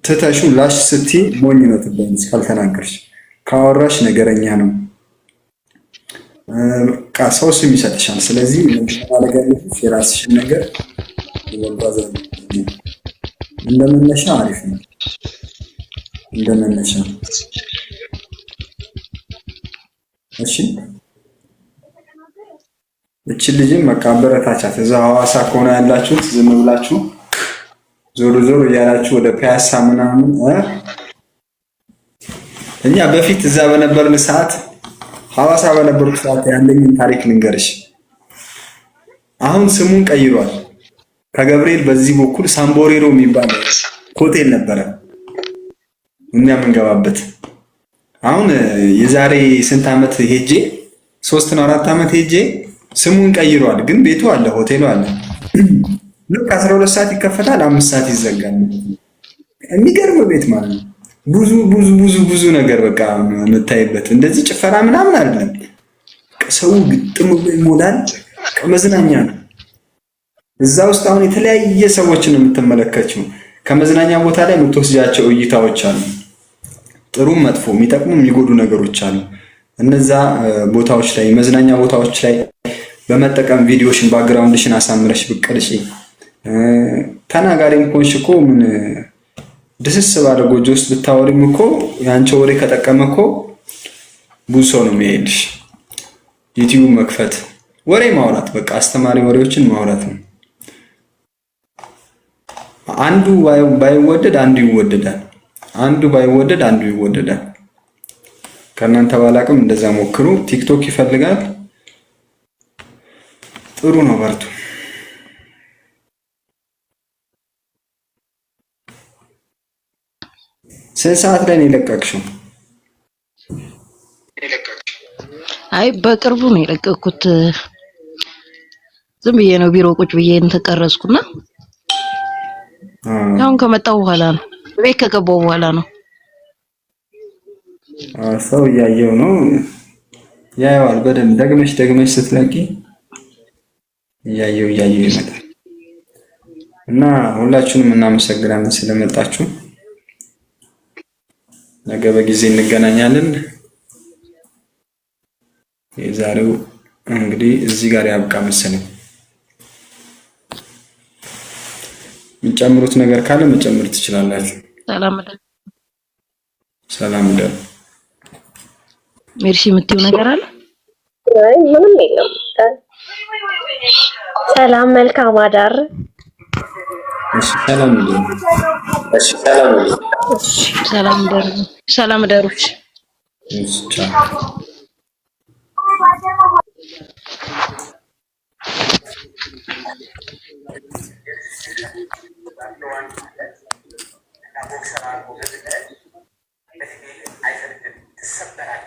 ትተሹ ላሽ ስትይ ሞኝ ነው ትባያለሽ ካልተናገርሽ። ካወራሽ ነገረኛ ነው በቃ ሰው ስም ይሰጥሻል። ስለዚህ ለማለጋለሽ የራስሽን ነገር ይወልባዛ እንደመነሻ አሪፍ ነው። እንደመነሻ እሺ። እቺ ልጅም በቃ አበረታቻት። እዛ ሐዋሳ ከሆነ ያላችሁት ዝም ብላችሁ ዞሮ ዞሮ እያላችሁ ወደ ፒያሳ ምናምን እኛ በፊት እዛ በነበርን ሰዓት ሐዋሳ በነበርኩ ሰዓት ያለኝን ታሪክ ልንገርሽ። አሁን ስሙን ቀይሯል። ከገብርኤል በዚህ በኩል ሳምቦሬሮ የሚባል ሆቴል ነበረ እኛ የምንገባበት። አሁን የዛሬ ስንት ዓመት ሄጄ 3 ነው 4 ዓመት ሄጄ ስሙን ቀይሯል። ግን ቤቱ አለ፣ ሆቴሉ አለ። ልክ 12 ሰዓት ይከፈታል፣ 5 ሰዓት ይዘጋል። የሚገርም ቤት ማለት ነው። ብዙ ብዙ ብዙ ብዙ ነገር በቃ የምታይበት እንደዚህ ጭፈራ ምናምን አይደለም። ሰው ግጥም ብሎ ይሞላል። መዝናኛ ነው። እዛ ውስጥ አሁን የተለያየ ሰዎችን የምትመለከችው ከመዝናኛ ቦታ ላይ የምትወስጃቸው እይታዎች አሉ። ጥሩም መጥፎ፣ የሚጠቅሙ የሚጎዱ ነገሮች አሉ። እነዛ ቦታዎች ላይ መዝናኛ ቦታዎች ላይ በመጠቀም ቪዲዮሽን ባክግራውንድሽን አሳምረሽ ብቅርሺ ተናጋሪም ሆንሽ እኮ ምን ደስስ ባለ ጎጆ ውስጥ ብታወሪም እኮ ያንቺ ወሬ ከጠቀመ እኮ ብዙ ሰው ነው የሚሄድሽ። ዩቲዩብ መክፈት ወሬ ማውራት በቃ አስተማሪ ወሬዎችን ማውራት ነው። አንዱ ባይወደድ አንዱ ይወደዳል። አንዱ ባይወደድ አንዱ ይወደዳል። ከእናንተ ባላቅም እንደዛ ሞክሩ። ቲክቶክ ይፈልጋል። ጥሩ ነው፣ በርቱ። ስንት ሰዓት ላይ ነው የለቀቅሽው? አይ በቅርቡ ነው የለቀኩት። ዝም ብዬ ነው ቢሮ ቁጭ ብዬ ተቀረጽኩና አሁን ከመጣው በኋላ ነው ቤት ከገባው በኋላ ነው። ሰው እያየው ነው ያየዋል። በደንብ ደግመሽ ስትለቂ እያየው ይመጣል። እና ሁላችሁንም እናመሰግናለን ስለመጣችሁ። ነገ በጊዜ እንገናኛለን። የዛሬው እንግዲህ እዚህ ጋር ያብቃ መሰለኝ። የምጨምሩት ነገር ካለ መጨመር ትችላላችሁ። ሰላም ሰላም ደር ሜርሲ የምትይው ነገር አለ? አይ ምንም የለም። ሰላም መልካም አዳር። እሺ ሰላም ደር እሺ ሰላም ሰላም ደሩ። ሰላም ደሩች። እሺ ቻው I said,